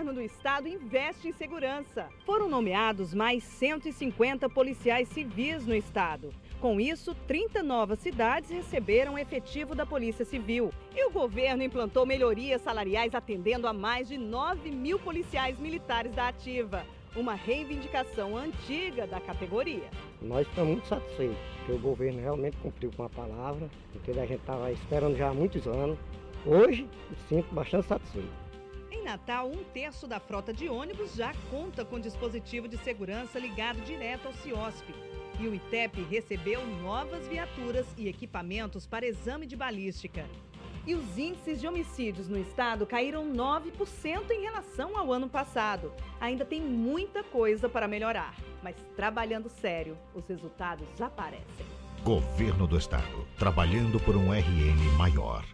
governo do estado investe em segurança. Foram nomeados mais 150 policiais civis no estado. Com isso, 30 novas cidades receberam efetivo da Polícia Civil. E o governo implantou melhorias salariais atendendo a mais de 9 mil policiais militares da ativa. Uma reivindicação antiga da categoria. Nós estamos muito satisfeitos, porque o governo realmente cumpriu com a palavra, porque a gente estava esperando já há muitos anos. Hoje, me sinto bastante satisfeito. Em Natal, 1/3 da frota de ônibus já conta com dispositivo de segurança ligado direto ao CIOSP. E o ITEP recebeu novas viaturas e equipamentos para exame de balística. E os índices de homicídios no estado caíram 9% em relação ao ano passado. Ainda tem muita coisa para melhorar, mas trabalhando sério, os resultados aparecem. Governo do Estado, trabalhando por um RN maior.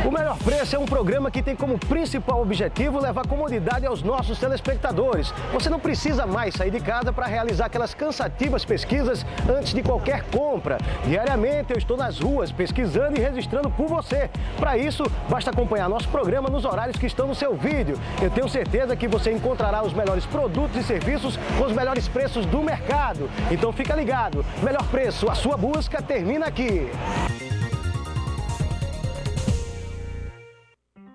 O Melhor Preço é um programa que tem como principal objetivo levar comodidade aos nossos telespectadores. Você não precisa mais sair de casa para realizar aquelas cansativas pesquisas antes de qualquer compra. Diariamente eu estou nas ruas pesquisando e registrando por você. Para isso, basta acompanhar nosso programa nos horários que estão no seu vídeo. Eu tenho certeza que você encontrará os melhores produtos e serviços com os melhores preços do mercado. Então fica ligado. Melhor Preço, a sua busca termina aqui.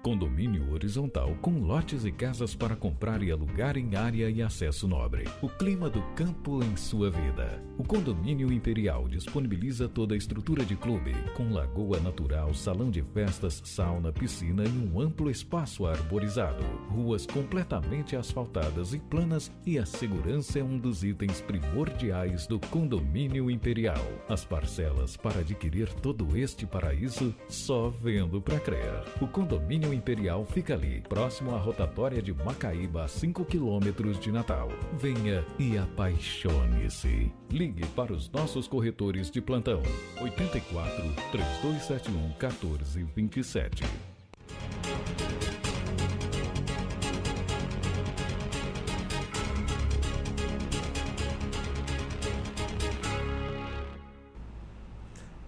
Condomínio horizontal com lotes e casas para comprar e alugar em área e acesso nobre. O clima do campo em sua vida. O Condomínio Imperial disponibiliza toda a estrutura de clube, com lagoa natural, salão de festas, sauna, piscina e um amplo espaço arborizado. Ruas completamente asfaltadas e planas, e a segurança é um dos itens primordiais do Condomínio Imperial. As parcelas para adquirir todo este paraíso, só vendo pra crer. O Condomínio Imperial fica ali, próximo à rotatória de Macaíba, a 5 quilômetros de Natal. Venha e apaixone-se. Ligue para os nossos corretores de plantão. 84 3271 1427.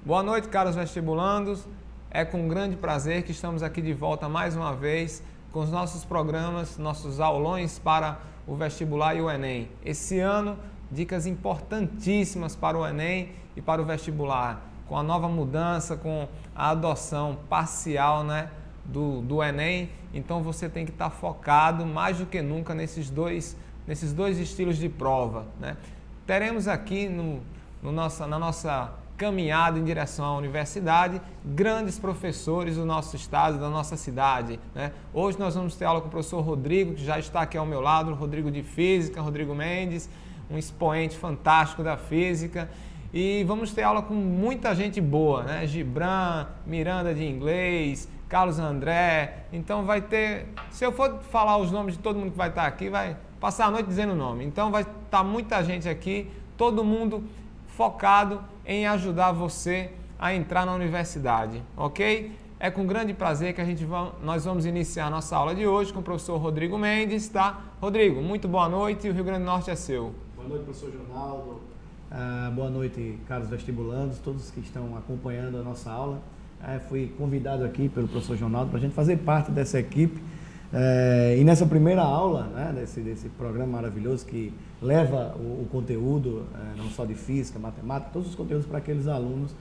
Boa noite, caros vestibulandos. É com grande prazer que estamos aqui de volta mais uma vez com os nossos programas, nossos aulões para o vestibular e o Enem. Esse ano, dicas importantíssimas para o Enem e para o vestibular, com a nova mudança, com a adoção parcial, do Enem. Então você tem que estar focado mais do que nunca nesses dois estilos de prova, Teremos aqui na nossa caminhada em direção à universidade, grandes professores do nosso estado, da nossa cidade. Hoje nós vamos ter aula com o professor Rodrigo, que já está aqui ao meu lado, Rodrigo de Física, Rodrigo Mendes, um expoente fantástico da Física. E vamos ter aula com muita gente boa, Gibran, Miranda de Inglês, Carlos André. Então vai ter, se eu for falar os nomes de todo mundo que vai estar aqui, vai passar a noite dizendo o nome. Então vai estar muita gente aqui, todo mundo focado em ajudar você a entrar na universidade, ok? É com grande prazer que nós vamos iniciar a nossa aula de hoje com o professor Rodrigo Mendes, tá? Rodrigo, muito boa noite e o Rio Grande do Norte é seu. Boa noite, professor Ronaldo. Boa noite, caros vestibulandos, todos que estão acompanhando a nossa aula. Fui convidado aqui pelo professor Ronaldo para a gente fazer parte dessa equipe. E nessa primeira aula, desse programa maravilhoso que leva o conteúdo, não só de física, matemática, todos os conteúdos para aqueles alunos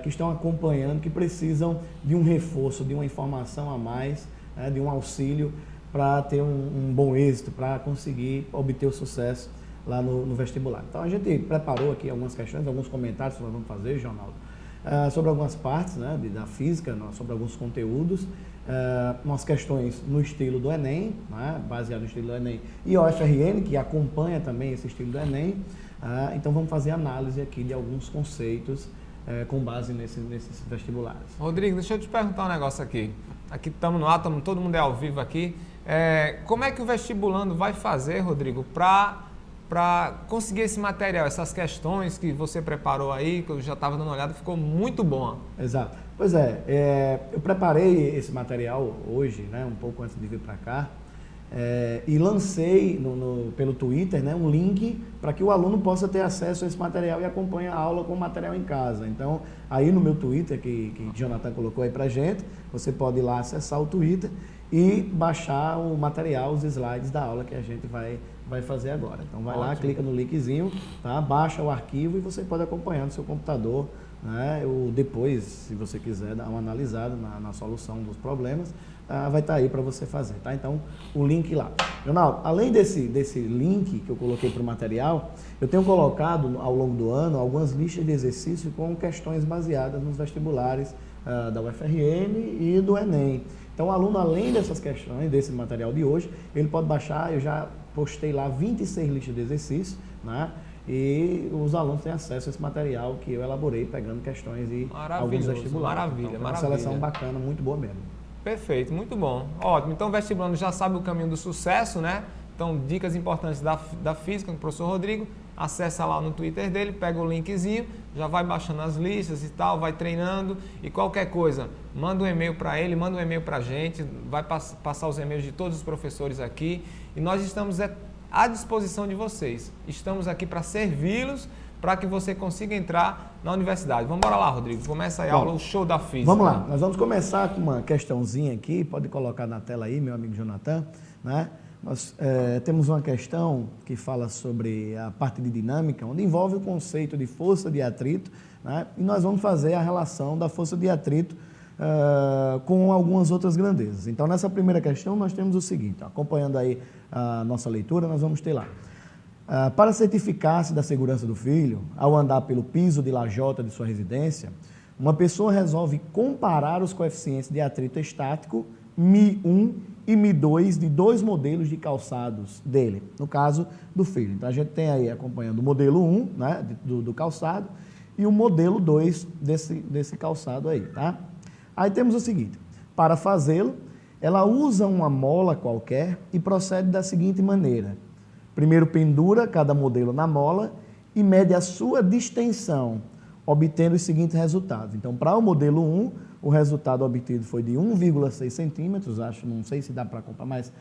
que estão acompanhando, que precisam de um reforço, de uma informação a mais, de um auxílio para ter um bom êxito, para conseguir obter o sucesso lá no vestibular. Então a gente preparou aqui algumas questões, alguns comentários que nós vamos fazer, Ronaldo, sobre algumas partes da física, sobre alguns conteúdos, umas questões no estilo do Enem, baseado no estilo do Enem, e o FRN, que acompanha também esse estilo do Enem. Então vamos fazer análise aqui de alguns conceitos com base nesses vestibulares. Rodrigo, deixa eu te perguntar um negócio aqui. Aqui estamos no ar, todo mundo é ao vivo aqui. Como é que o vestibulando vai fazer, Rodrigo, para conseguir esse material, essas questões que você preparou aí, que eu já estava dando uma olhada, ficou muito bom. Exato. Pois eu preparei esse material hoje, um pouco antes de vir para cá, e lancei pelo Twitter, né, um link para que o aluno possa ter acesso a esse material e acompanhe a aula com o material em casa. Então, aí no meu Twitter, que Jonathan colocou aí para gente, você pode ir lá acessar o Twitter e baixar o material, os slides da aula que a gente vai fazer agora. Então, vai lá, clica no linkzinho, tá? Baixa o arquivo e você pode acompanhar no seu computador, né? Ou depois, se você quiser dar uma analisada na solução dos problemas, vai estar aí para você fazer, tá? Então, o link lá. Ronaldo, além desse link que eu coloquei para o material, eu tenho colocado ao longo do ano algumas listas de exercício com questões baseadas nos vestibulares da UFRN e do Enem. Então, o aluno, além dessas questões, desse material de hoje, ele pode baixar, eu já postei lá 26 listas de exercício, né? E os alunos têm acesso a esse material que eu elaborei, pegando questões e alguns vestibulares. Maravilha, então, maravilha. Uma seleção bacana, muito boa mesmo. Perfeito, muito bom. Ótimo, então o vestibulando já sabe o caminho do sucesso, né? Então, dicas importantes da física com o professor Rodrigo, acessa lá no Twitter dele, pega o linkzinho, já vai baixando as listas e tal, vai treinando e qualquer coisa, manda um e-mail para ele, manda um e-mail para a gente, vai passar os e-mails de todos os professores aqui e nós estamos à disposição de vocês. Estamos aqui para servi-los, para que você consiga entrar na universidade. Vamos lá, Rodrigo. Começa aí a aula, o show da física. Vamos lá. Nós vamos começar com uma questãozinha aqui. Pode colocar na tela aí, meu amigo Jonathan, né? Nós temos uma questão que fala sobre a parte de dinâmica, onde envolve o conceito de força de atrito, né? E nós vamos fazer a relação da força de atrito com algumas outras grandezas. Então, nessa primeira questão, nós temos o seguinte, acompanhando aí a nossa leitura, nós vamos ter lá. Para certificar-se da segurança do filho, ao andar pelo piso de lajota de sua residência, uma pessoa resolve comparar os coeficientes de atrito estático Mi1 e Mi2 de dois modelos de calçados dele, no caso do filho. Então, a gente tem aí acompanhando o modelo 1, né, do calçado e o modelo 2 desse calçado aí, tá? Aí temos o seguinte, para fazê-lo, ela usa uma mola qualquer e procede da seguinte maneira. Primeiro pendura cada modelo na mola e mede a sua distensão, obtendo os seguintes resultados. Então, para o modelo 1, o resultado obtido foi de 1,6 centímetros, não sei se dá para comprar, mas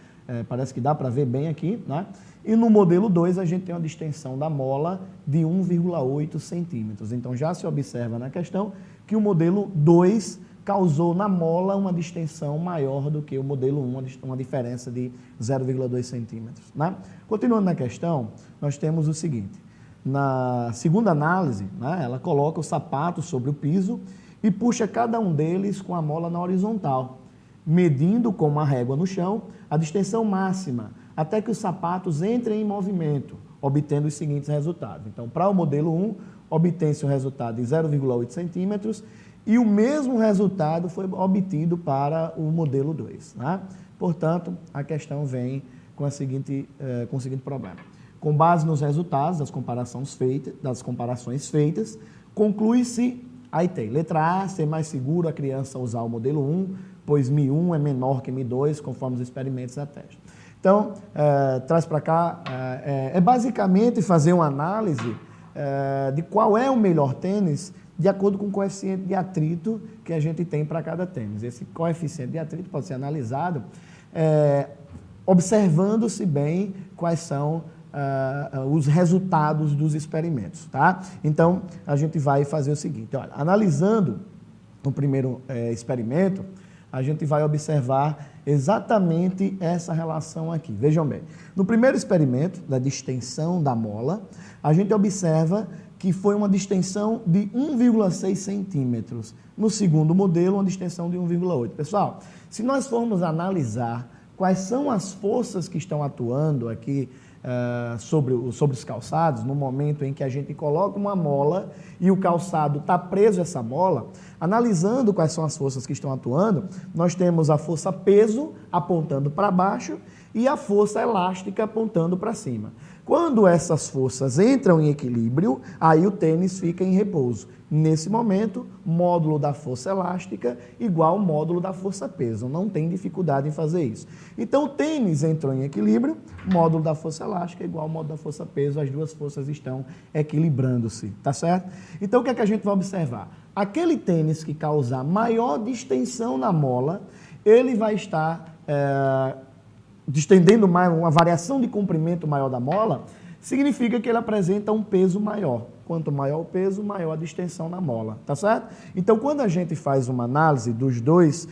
parece que dá para ver bem aqui, né? E no modelo 2, a gente tem uma distensão da mola de 1,8 centímetros. Então, já se observa na questão que o modelo 2 causou na mola uma distensão maior do que o modelo 1, uma diferença de 0,2 centímetros. Né? Continuando na questão, nós temos o seguinte, na segunda análise, né, ela coloca o sapato sobre o piso e puxa cada um deles com a mola na horizontal, medindo com uma régua no chão a distensão máxima, até que os sapatos entrem em movimento, obtendo os seguintes resultados. Então, para o modelo 1, obtém-se o resultado de 0,8 centímetros, e o mesmo resultado foi obtido para o modelo 2. Né? Portanto, a questão vem com o seguinte problema. Com base nos resultados das comparações feitas, conclui-se, aí tem, letra A, ser mais seguro a criança usar o modelo 1, pois Mi1 é menor que Mi2, conforme os experimentos atestam. Então, traz para cá, é basicamente fazer uma análise de qual é o melhor tênis de acordo com o coeficiente de atrito que a gente tem para cada tênis. Esse coeficiente de atrito pode ser analisado observando-se bem quais são os resultados dos experimentos, tá? Então, a gente vai fazer o seguinte, olha, analisando o primeiro experimento, a gente vai observar exatamente essa relação aqui. Vejam bem, no primeiro experimento, da distensão da mola, a gente observa que foi uma distensão de 1,6 centímetros. No segundo modelo, uma distensão de 1,8. Pessoal, se nós formos analisar quais são as forças que estão atuando aqui sobre os calçados, no momento em que a gente coloca uma mola e o calçado está preso a essa mola, analisando quais são as forças que estão atuando, nós temos a força peso apontando para baixo e a força elástica apontando para cima. Quando essas forças entram em equilíbrio, aí o tênis fica em repouso. Nesse momento, módulo da força elástica igual módulo da força peso. Não tem dificuldade em fazer isso. Então, o tênis entrou em equilíbrio, módulo da força elástica igual módulo da força peso. As duas forças estão equilibrando-se, tá certo? Então, o que é que a gente vai observar? Aquele tênis que causar maior distensão na mola, ele vai estar distendendo mais, uma variação de comprimento maior da mola, significa que ele apresenta um peso maior. Quanto maior o peso, maior a distensão na mola, tá certo? Então, quando a gente faz uma análise dos dois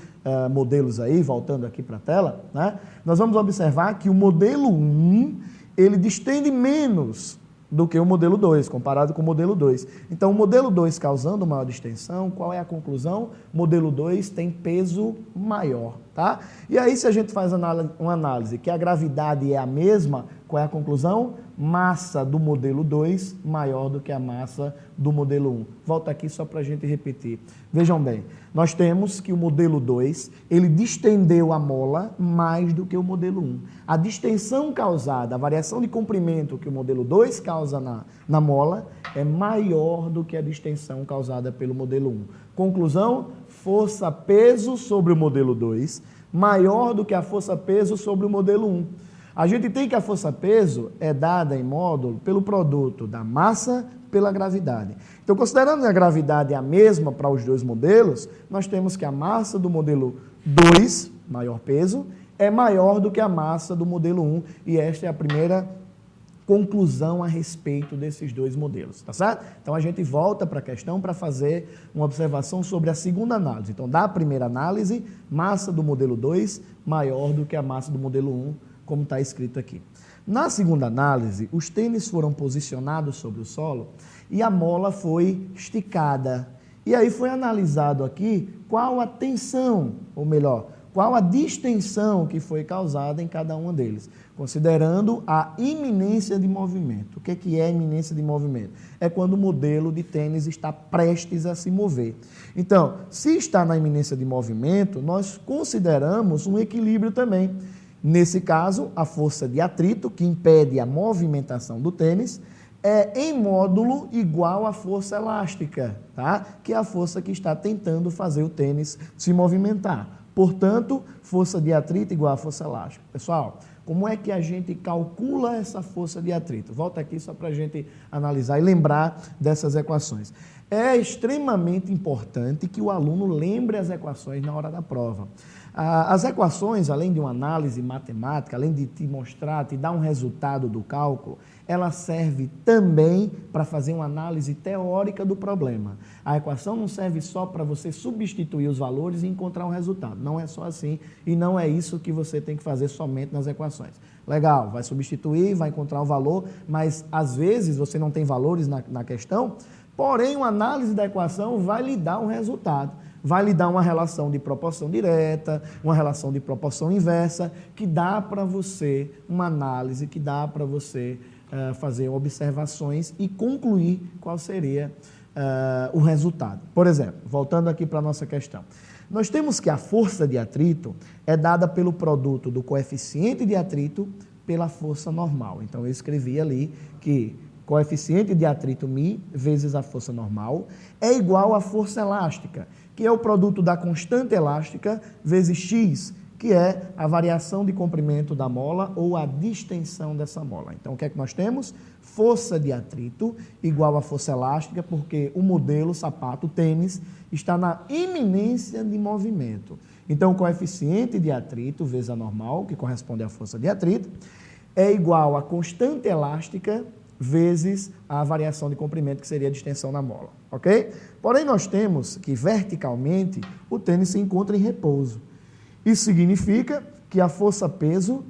modelos aí, voltando aqui para a tela, né, nós vamos observar que o modelo 1, ele distende menos do que o modelo 2, comparado com o modelo 2. Então, o modelo 2 causando maior distensão, qual é a conclusão? O modelo 2 tem peso maior, tá? E aí, se a gente faz uma análise que a gravidade é a mesma, qual é a conclusão? Massa do modelo 2 maior do que a massa do modelo 1. Volta aqui só para a gente repetir. Vejam bem, nós temos que o modelo 2, ele distendeu a mola mais do que o modelo 1. A distensão causada, a variação de comprimento que o modelo 2 causa na mola é maior do que a distensão causada pelo modelo 1. Conclusão, força-peso sobre o modelo 2 maior do que a força-peso sobre o modelo 1. A gente tem que a força-peso é dada em módulo pelo produto da massa pela gravidade. Então, considerando a gravidade a mesma para os dois modelos, nós temos que a massa do modelo 2, maior peso, é maior do que a massa do modelo 1. E esta é a primeira conclusão a respeito desses dois modelos, tá certo? Então, a gente volta para a questão para fazer uma observação sobre a segunda análise. Então, da primeira análise, massa do modelo 2 maior do que a massa do modelo 1, como está escrito aqui. Na segunda análise, os tênis foram posicionados sobre o solo e a mola foi esticada. E aí foi analisado aqui qual a tensão, ou melhor, qual a distensão que foi causada em cada um deles, considerando a iminência de movimento. O que é iminência de movimento? É quando o modelo de tênis está prestes a se mover. Então, se está na iminência de movimento, nós consideramos um equilíbrio também. Nesse caso, a força de atrito, que impede a movimentação do tênis, é em módulo igual à força elástica, tá? Que é a força que está tentando fazer o tênis se movimentar. Portanto, força de atrito igual à força elástica. Pessoal, como é que a gente calcula essa força de atrito? Volta aqui só para a gente analisar e lembrar dessas equações. É extremamente importante que o aluno lembre as equações na hora da prova. As equações, além de uma análise matemática, além de te mostrar, te dar um resultado do cálculo, ela serve também para fazer uma análise teórica do problema. A equação não serve só para você substituir os valores e encontrar um resultado. Não é só assim e não é isso que você tem que fazer somente nas equações. Legal, vai substituir, vai encontrar um valor, mas às vezes você não tem valores na questão, porém uma análise da equação vai lhe dar um resultado. Vai lhe dar uma relação de proporção direta, uma relação de proporção inversa, que dá para você uma análise, que dá para você fazer observações e concluir qual seria o resultado. Por exemplo, voltando aqui para a nossa questão. Nós temos que a força de atrito é dada pelo produto do coeficiente de atrito pela força normal. Então, eu escrevi ali que coeficiente de atrito μ vezes a força normal é igual à força elástica, que é o produto da constante elástica vezes x, que é a variação de comprimento da mola ou a distensão dessa mola. Então, o que é que nós temos? Força de atrito igual à força elástica, porque o modelo, sapato, tênis, está na iminência de movimento. Então, o coeficiente de atrito vezes a normal, que corresponde à força de atrito, é igual à constante elástica vezes a variação de comprimento, que seria a distensão na mola, ok? Porém, nós temos que, verticalmente, o tênis se encontra em repouso. Isso significa que a força-peso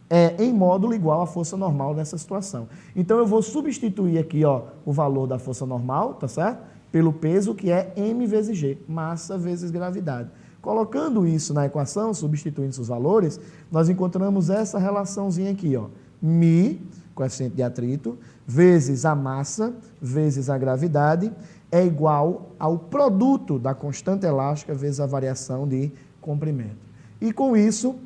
é em módulo igual à força normal nessa situação. Então, eu vou substituir aqui o valor da força normal, tá certo? Pelo peso, que é m vezes g, massa vezes gravidade. Colocando isso na equação, substituindo os valores, nós encontramos essa relaçãozinha aqui, μ, coeficiente de atrito, vezes a massa, vezes a gravidade, é igual ao produto da constante elástica vezes a variação de comprimento. E com isso,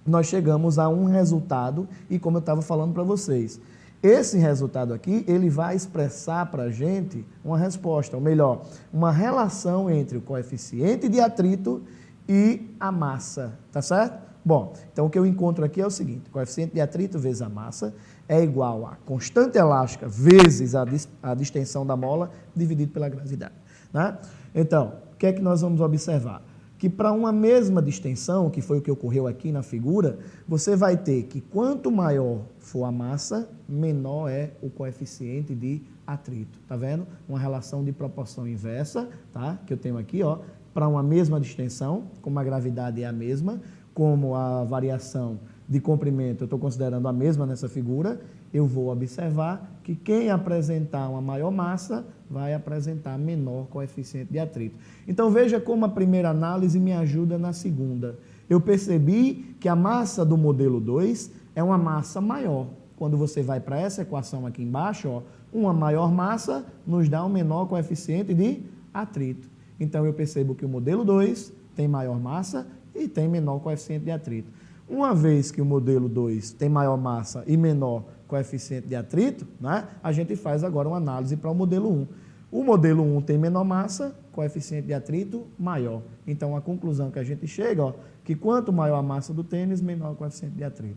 nós chegamos a um resultado, e como eu estava falando para vocês, esse resultado aqui, ele vai expressar para a gente uma resposta, ou melhor, uma relação entre o coeficiente de atrito e a massa, tá certo? Bom, então o que eu encontro aqui é o seguinte, coeficiente de atrito vezes a massa é igual a constante elástica vezes a distensão da mola dividido pela gravidade, né? Então, o que é que nós vamos observar? que para uma mesma distensão, que foi o que ocorreu aqui na figura, você vai ter que quanto maior for a massa, menor é o coeficiente de atrito. Tá vendo? Uma relação de proporção inversa, tá? Que eu tenho aqui, ó, para uma mesma distensão, como a gravidade é a mesma, como a variação de comprimento eu estou considerando a mesma nessa figura, eu vou observar que quem apresentar uma maior massa vai apresentar menor coeficiente de atrito. Então veja como a primeira análise me ajuda na segunda. Eu percebi que a massa do modelo 2 é uma massa maior. Quando você vai para essa equação aqui embaixo, ó, uma maior massa nos dá um menor coeficiente de atrito. Então eu percebo que o modelo 2 tem maior massa e tem menor coeficiente de atrito. Uma vez que o modelo 2 tem maior massa e menor coeficiente de atrito, né, a gente faz agora uma análise para o modelo 1. O modelo 1 tem menor massa, coeficiente de atrito maior. Então, a conclusão que a gente chega, ó, que quanto maior a massa do tênis, menor o coeficiente de atrito.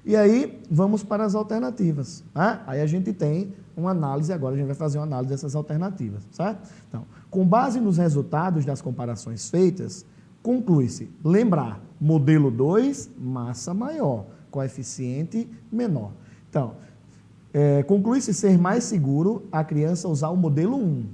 E aí, vamos para as alternativas. Né? Aí a gente tem uma análise, agora a gente vai fazer uma análise dessas alternativas. Certo? Então, com base nos resultados das comparações feitas, conclui-se, lembrar, modelo 2, massa maior, coeficiente menor. Então, conclui-se ser mais seguro a criança usar o modelo 1,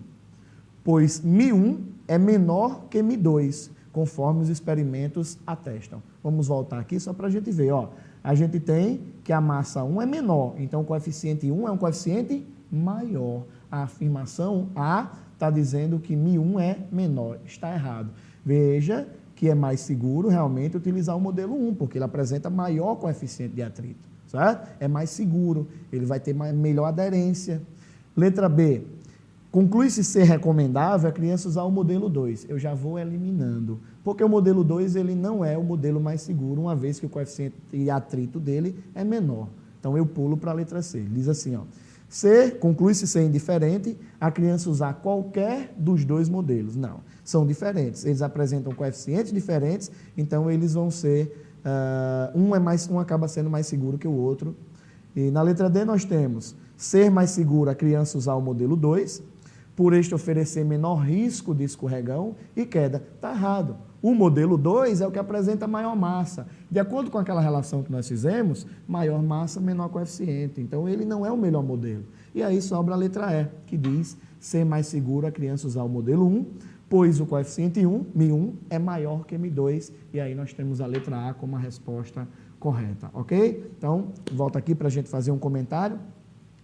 pois Mi1 é menor que Mi2, conforme os experimentos atestam. Vamos voltar aqui só para a gente ver. Ó. A gente tem que a massa 1 é menor, então o coeficiente 1 é um coeficiente maior. A afirmação A está dizendo que Mi1 é menor. Está errado. Veja que é mais seguro realmente utilizar o modelo 1, porque ele apresenta maior coeficiente de atrito, certo? É mais seguro, ele vai ter melhor aderência. Letra B, conclui-se ser recomendável a criança usar o modelo 2. Eu já vou eliminando, porque o modelo 2 ele não é o modelo mais seguro, uma vez que o coeficiente de atrito dele é menor. Então eu pulo para a letra C, ele diz assim, ó, conclui-se ser indiferente a criança usar qualquer dos dois modelos. Não, são diferentes. Eles apresentam coeficientes diferentes, então eles vão ser, um acaba sendo mais seguro que o outro. E na letra D nós temos ser mais seguro a criança usar o modelo 2, por este oferecer menor risco de escorregão e queda. Está errado. O modelo 2 é o que apresenta maior massa. De acordo com aquela relação que nós fizemos, maior massa, menor coeficiente. Então, ele não é o melhor modelo. E aí sobra a letra E, que diz ser mais seguro a criança usar o modelo 1, pois o coeficiente 1, Mi1, é maior que Mi2. E aí nós temos a letra A como a resposta correta, ok? Então, volta aqui para a gente fazer um comentário.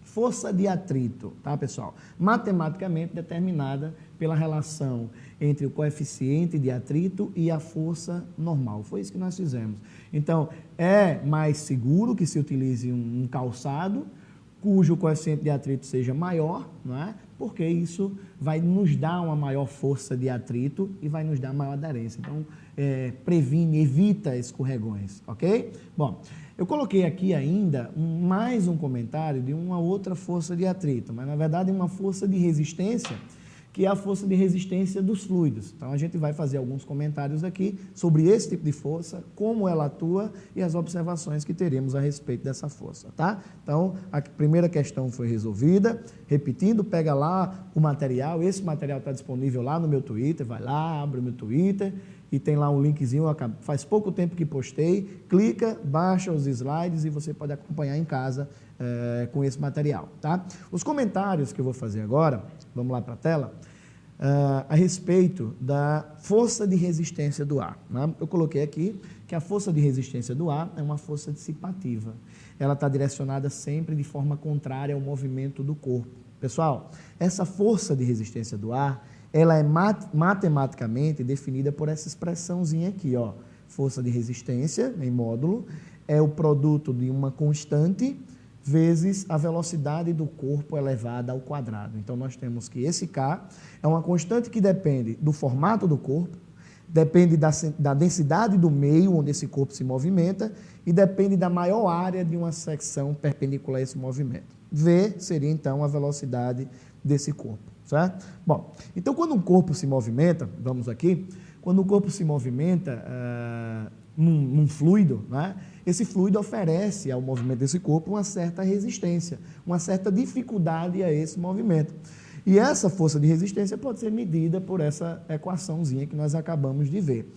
Força de atrito, tá, pessoal? Matematicamente determinada pela relação entre o coeficiente de atrito e a força normal. Foi isso que nós fizemos. Então, é mais seguro que se utilize um calçado cujo coeficiente de atrito seja maior, não é? Porque isso vai nos dar uma maior força de atrito e vai nos dar maior aderência. Então, previne, evita escorregões, ok? Bom, eu coloquei aqui ainda mais um comentário de uma outra força de atrito, mas na verdade uma força de resistência, que é a força de resistência dos fluidos. Então a gente vai fazer alguns comentários aqui sobre esse tipo de força, como ela atua e as observações que teremos a respeito dessa força, tá? Então a primeira questão foi resolvida. Repetindo, pega lá o material, esse material está disponível lá no meu Twitter, vai lá, abre o meu Twitter, e tem lá um linkzinho, faz pouco tempo que postei, clica, baixa os slides e você pode acompanhar em casa com esse material, tá? Os comentários que eu vou fazer agora, vamos lá para a tela, a respeito da força de resistência do ar, né? Eu coloquei aqui que a força de resistência do ar é uma força dissipativa. Ela está direcionada sempre de forma contrária ao movimento do corpo. Pessoal, essa força de resistência do ar, ela é matematicamente definida por essa expressãozinha aqui, ó. Força de resistência, em módulo, é o produto de uma constante vezes a velocidade do corpo elevada ao quadrado. Então, nós temos que esse K é uma constante que depende do formato do corpo, depende da densidade do meio onde esse corpo se movimenta e depende da maior área de uma secção perpendicular a esse movimento. V seria, então, a velocidade desse corpo, certo? Bom, então, quando um corpo se movimenta, vamos aqui, quando o corpo se movimenta num fluido, né, esse fluido oferece ao movimento desse corpo uma certa resistência, uma certa dificuldade a esse movimento. E essa força de resistência pode ser medida por essa equaçãozinha que nós acabamos de ver.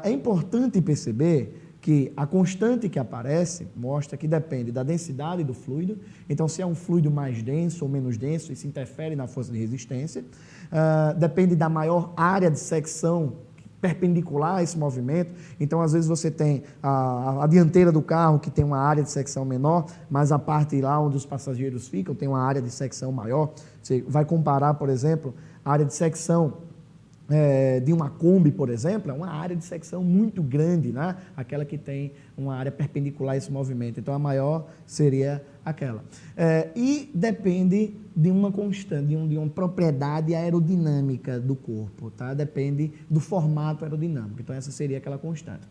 É importante perceber que a constante que aparece mostra que depende da densidade do fluido. Então, se é um fluido mais denso ou menos denso, isso interfere na força de resistência. Depende da maior área de secção perpendicular a esse movimento. Então, às vezes você tem a dianteira do carro que tem uma área de secção menor, mas a parte lá onde os passageiros ficam tem uma área de secção maior. Você vai comparar, por exemplo, a área de secção de uma Kombi, por exemplo, é uma área de secção muito grande, né? Aquela que tem uma área perpendicular a esse movimento. Então, a maior seria aquela. E depende de uma constante, de uma propriedade aerodinâmica do corpo, tá? Depende do formato aerodinâmico. Então, essa seria aquela constante.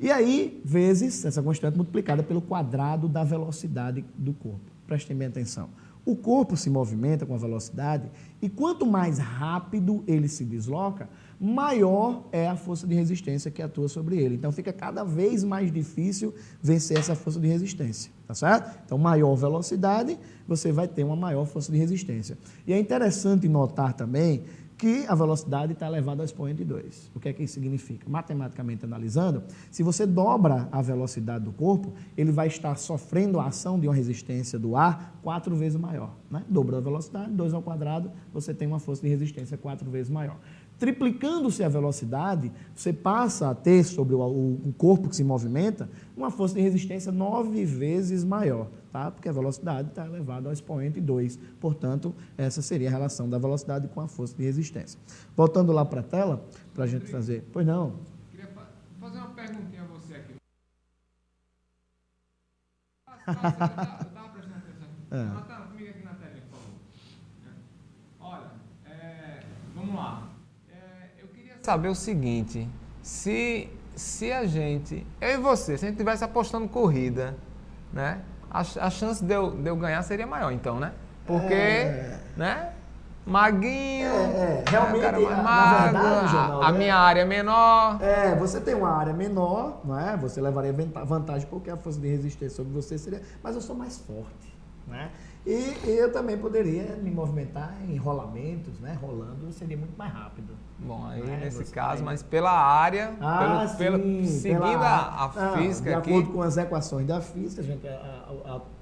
E aí, vezes, essa constante multiplicada pelo quadrado da velocidade do corpo. Prestem bem atenção. O corpo se movimenta com a velocidade e quanto mais rápido ele se desloca, maior é a força de resistência que atua sobre ele. Então, fica cada vez mais difícil vencer essa força de resistência, tá certo? Então, maior velocidade, você vai ter uma maior força de resistência. E é interessante notar também que a velocidade está elevada ao expoente 2. O que é que isso significa? Matematicamente analisando, se você dobra a velocidade do corpo, ele vai estar sofrendo a ação de uma resistência do ar 4 vezes maior, né? Dobrou a velocidade, 2 ao quadrado, você tem uma força de resistência 4 vezes maior. Triplicando-se a velocidade, você passa a ter sobre o corpo que se movimenta uma força de resistência 9 vezes maior, tá? Porque a velocidade está elevada ao expoente 2. Portanto, essa seria a relação da velocidade com a força de resistência. Voltando lá para a tela, para a gente fazer... Pois não? Queria fazer uma perguntinha a você aqui. Eu estava prestando atenção. Tá comigo aqui na tela, por favor. Olha, vamos lá. Eu queria saber o seguinte, se a gente, eu e você, se a gente estivesse apostando corrida, né, a chance de eu ganhar seria maior, então, né? Porque, né, maguinho, realmente, cara mais na magro, verdade, Jornal, a minha área é menor. Você tem uma área menor, não é? Você levaria vantagem porque a força de resistência sobre você seria, mas eu sou mais forte, né? E eu também poderia me movimentar em rolamentos, né? Rolando seria muito mais rápido. Bom, aí né? nesse Você caso, tem... mas pela área, seguindo a física de aqui... De acordo com as equações da física, a gente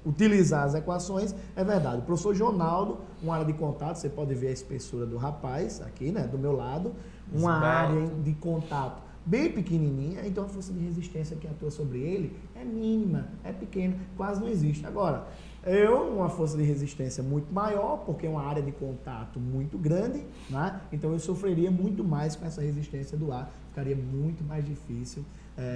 utilizar as equações, é verdade. O professor Jonaldo, uma área de contato, você pode ver a espessura do rapaz aqui, né? Do meu lado, uma área de contato bem pequenininha, então a força de resistência que atua sobre ele é mínima, é pequena, quase não existe. Agora, uma força de resistência muito maior, porque é uma área de contato muito grande, né? Então eu sofreria muito mais com essa resistência do ar, ficaria muito mais difícil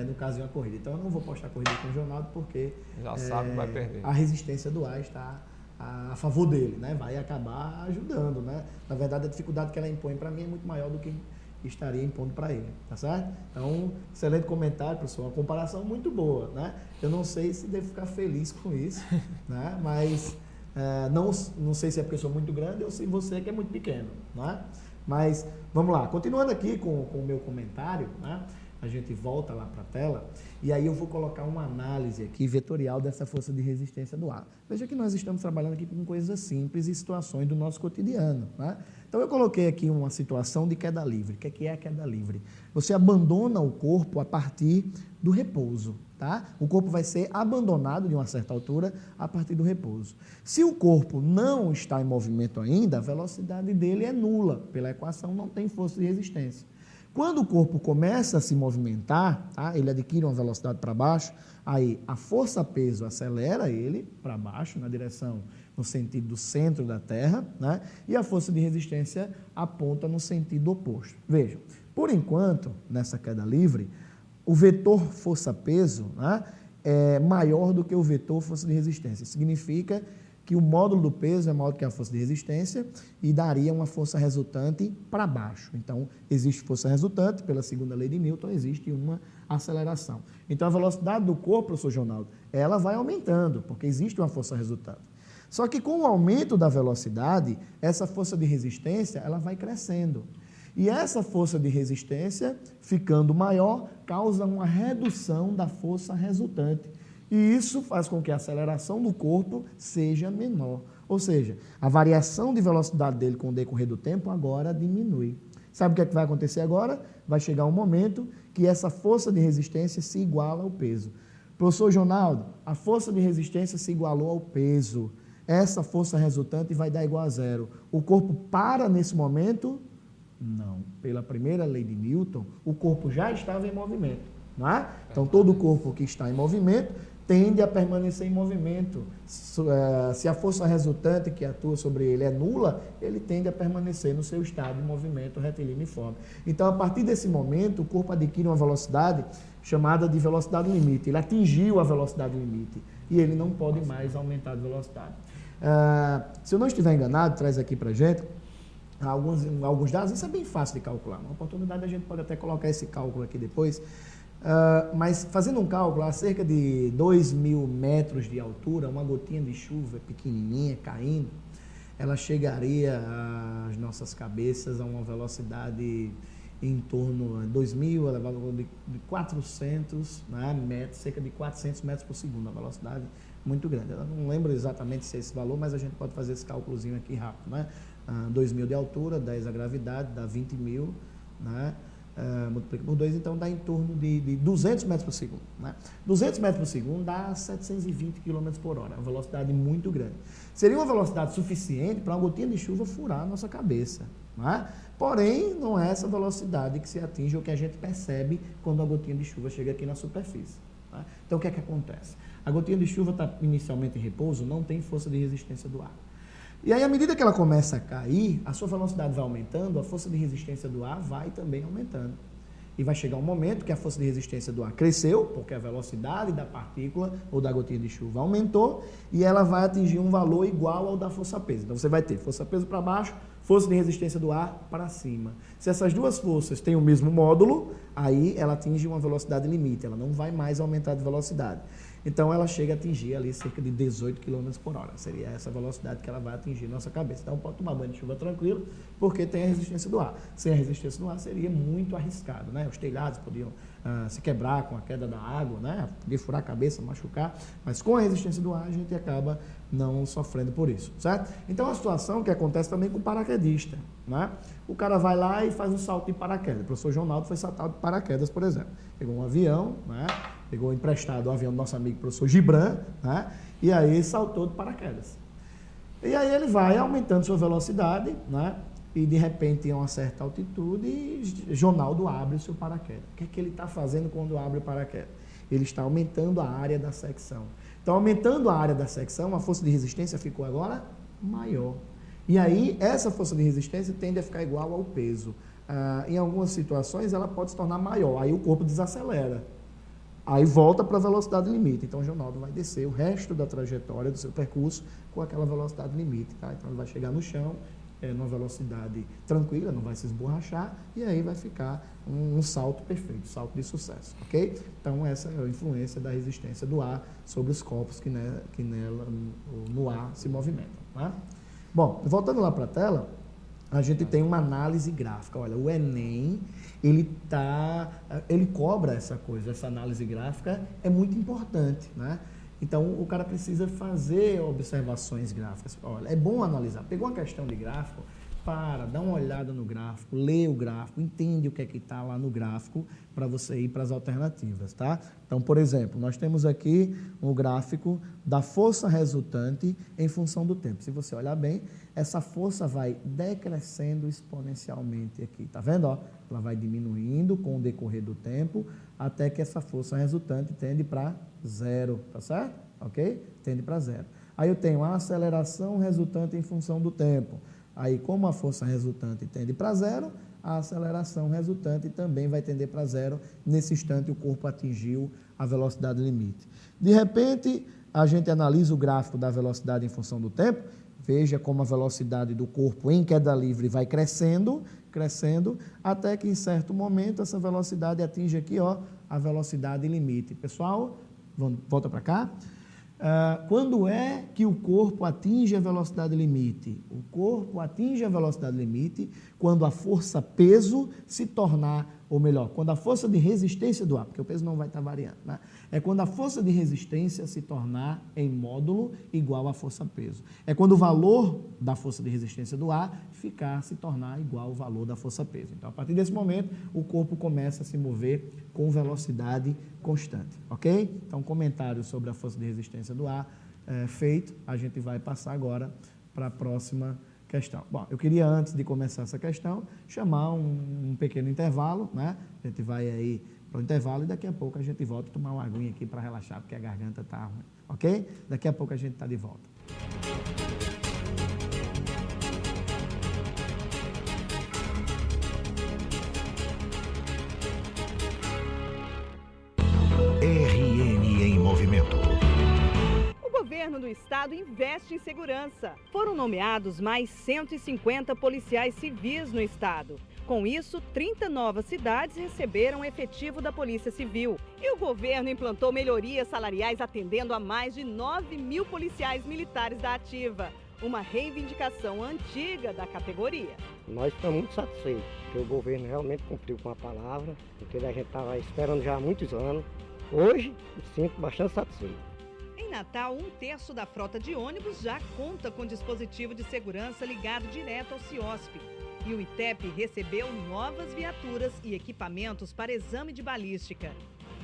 no caso de uma corrida. Então eu não vou postar corrida com o Jonaldo, porque já sabe que vai perder. A resistência do ar está a favor dele, né? Vai acabar ajudando, né? Na verdade, a dificuldade que ela impõe para mim é muito maior do que estaria impondo para ele, tá certo? Então, excelente comentário, professor, uma comparação muito boa, né? Eu não sei se devo ficar feliz com isso, né? Mas não sei se é porque eu sou muito grande ou se você que é muito pequeno, né? Mas, vamos lá, continuando aqui com o meu comentário, né? A gente volta lá para a tela e aí eu vou colocar uma análise aqui vetorial dessa força de resistência do ar. Veja que nós estamos trabalhando aqui com coisas simples e situações do nosso cotidiano, né? Então eu coloquei aqui uma situação de queda livre. O que é a queda livre? Você abandona o corpo a partir do repouso, tá? O corpo vai ser abandonado de uma certa altura a partir do repouso. Se o corpo não está em movimento ainda, a velocidade dele é nula. Pela equação não tem força de resistência. Quando o corpo começa a se movimentar, tá? Ele adquire uma velocidade para baixo, aí a força-peso acelera ele para baixo, na direção, no sentido do centro da Terra, né? E a força de resistência aponta no sentido oposto. Vejam, por enquanto, nessa queda livre, o vetor força-peso, né, é maior do que o vetor força de resistência. Significa que o módulo do peso é maior do que a força de resistência e daria uma força resultante para baixo. Então, existe força resultante, pela segunda lei de Newton, existe uma aceleração. Então, a velocidade do corpo, professor Jonaldo, ela vai aumentando, porque existe uma força resultante. Só que com o aumento da velocidade, essa força de resistência, ela vai crescendo. E essa força de resistência, ficando maior, causa uma redução da força resultante. E isso faz com que a aceleração do corpo seja menor. Ou seja, a variação de velocidade dele com o decorrer do tempo agora diminui. Sabe o que é que vai acontecer agora? Vai chegar um momento que essa força de resistência se iguala ao peso. Professor Jonaldo, a força de resistência se igualou ao peso. Essa força resultante vai dar igual a zero. O corpo para nesse momento? Não. Pela primeira lei de Newton, o corpo já estava em movimento. Não é? Então, todo corpo que está em movimento tende a permanecer em movimento. Se a força resultante que atua sobre ele é nula, ele tende a permanecer no seu estado de movimento retilíneo uniforme. Então, a partir desse momento, o corpo adquire uma velocidade chamada de velocidade limite. Ele atingiu a velocidade limite e ele não pode mais aumentar de velocidade. Se eu não estiver enganado, traz aqui para a gente alguns dados. Isso é bem fácil de calcular. Uma oportunidade a gente pode até colocar esse cálculo aqui depois. Mas fazendo um cálculo, a cerca de 2.000 metros de altura, uma gotinha de chuva pequenininha caindo, ela chegaria às nossas cabeças a uma velocidade em torno de 2.000, elevado de 400 metros, cerca de 400 metros por segundo, uma velocidade muito grande. Eu não lembro exatamente se é esse valor, mas a gente pode fazer esse cálculozinho aqui rápido. 2.000 de altura, 10 a gravidade, dá 20.000, multiplica por 2, então dá em torno de 200 metros por segundo. 200 metros por segundo dá 720 km por hora, uma velocidade muito grande. Seria uma velocidade suficiente para uma gotinha de chuva furar a nossa cabeça. Porém, não é essa velocidade que se atinge ou que a gente percebe quando a gotinha de chuva chega aqui na superfície. Então, o que é que acontece? A gotinha de chuva está inicialmente em repouso, não tem força de resistência do ar. E aí, à medida que ela começa a cair, a sua velocidade vai aumentando, a força de resistência do ar vai também aumentando. E vai chegar um momento que a força de resistência do ar cresceu, porque a velocidade da partícula ou da gotinha de chuva aumentou, e ela vai atingir um valor igual ao da força-peso. Então, você vai ter força-peso para baixo, força de resistência do ar para cima. Se essas duas forças têm o mesmo módulo, aí ela atinge uma velocidade limite, ela não vai mais aumentar de velocidade. Então, ela chega a atingir ali cerca de 18 km por hora. Seria essa velocidade que ela vai atingir nossa cabeça. Então, pode tomar banho de chuva tranquilo, porque tem a resistência do ar. Sem a resistência do ar, seria muito arriscado, Os telhados podiam se quebrar com a queda da água, Podia furar a cabeça, machucar. Mas com a resistência do ar, a gente acaba não sofrendo por isso, certo? Então, é uma situação que acontece também com o paraquedista, O cara vai lá e faz um salto de paraquedas. O professor Jonaldo foi saltado de paraquedas, por exemplo. Pegou um avião, Pegou emprestado o avião do nosso amigo professor Gibran, E aí saltou de paraquedas. E aí ele vai aumentando sua velocidade, E de repente, em uma certa altitude, Jonaldo abre o seu paraquedas. O que é que ele está fazendo quando abre o paraquedas? Ele está aumentando a área da secção. Então, aumentando a área da secção, a força de resistência ficou agora maior. E aí, essa força de resistência tende a ficar igual ao peso. Em algumas situações, ela pode se tornar maior. Aí o corpo desacelera. Aí volta para a velocidade limite. Então, o Jonaldo vai descer o resto da trajetória do seu percurso com aquela velocidade limite. Então, ele vai chegar no chão, numa velocidade tranquila, não vai se esborrachar, e aí vai ficar um salto perfeito, salto de sucesso, ok? Então, essa é a influência da resistência do ar sobre os corpos que nela, no ar, se movimentam. Bom, voltando lá para a tela, a gente tem uma análise gráfica. Olha, o Enem, ele cobra essa coisa, essa análise gráfica é muito importante, Então, o cara precisa fazer observações gráficas. Olha, é bom analisar. Pegou uma questão de gráfico, dá uma olhada no gráfico, lê o gráfico, entende o que é que está lá no gráfico para você ir para as alternativas, tá? Então, por exemplo, nós temos aqui um gráfico da força resultante em função do tempo. Se você olhar bem, essa força vai decrescendo exponencialmente aqui, tá vendo? Ela vai diminuindo com o decorrer do tempo até que essa força resultante tende para zero, tá certo? Ok? Tende para zero. Aí eu tenho a aceleração resultante em função do tempo. Aí, como a força resultante tende para zero, a aceleração resultante também vai tender para zero. Nesse instante, o corpo atingiu a velocidade limite. De repente, a gente analisa o gráfico da velocidade em função do tempo. Veja como a velocidade do corpo em queda livre vai crescendo, até que, em certo momento, essa velocidade atinge aqui, a velocidade limite. Pessoal, volta para cá. Quando é que o corpo atinge a velocidade limite? O corpo atinge a velocidade limite quando a força-peso se tornar ou melhor, quando a força de resistência do ar, porque o peso não vai estar variando, né? É quando a força de resistência se tornar em módulo igual à força-peso. É quando o valor da força de resistência do ar se tornar igual ao valor da força-peso. Então, a partir desse momento, o corpo começa a se mover com velocidade constante, ok? Então, comentário sobre a força de resistência do ar feito, a gente vai passar agora para a próxima questão. Bom, eu queria, antes de começar essa questão, chamar um pequeno intervalo, né? A gente vai aí para o intervalo e daqui a pouco a gente volta a tomar uma aguinha aqui para relaxar, porque a garganta está ruim, ok? Daqui a pouco a gente está de volta. RN em movimento. O governo do estado investe em segurança. Foram nomeados mais 150 policiais civis no estado. Com isso, 30 novas cidades receberam efetivo da Polícia Civil. E o governo implantou melhorias salariais atendendo a mais de 9 mil policiais militares da ativa. Uma reivindicação antiga da categoria. Nós estamos muito satisfeitos, porque o governo realmente cumpriu com a palavra, porque a gente estava esperando já há muitos anos. Hoje, me sinto bastante satisfeito. Em Natal, 1/3 da frota de ônibus já conta com dispositivo de segurança ligado direto ao CIOSP. E o ITEP recebeu novas viaturas e equipamentos para exame de balística.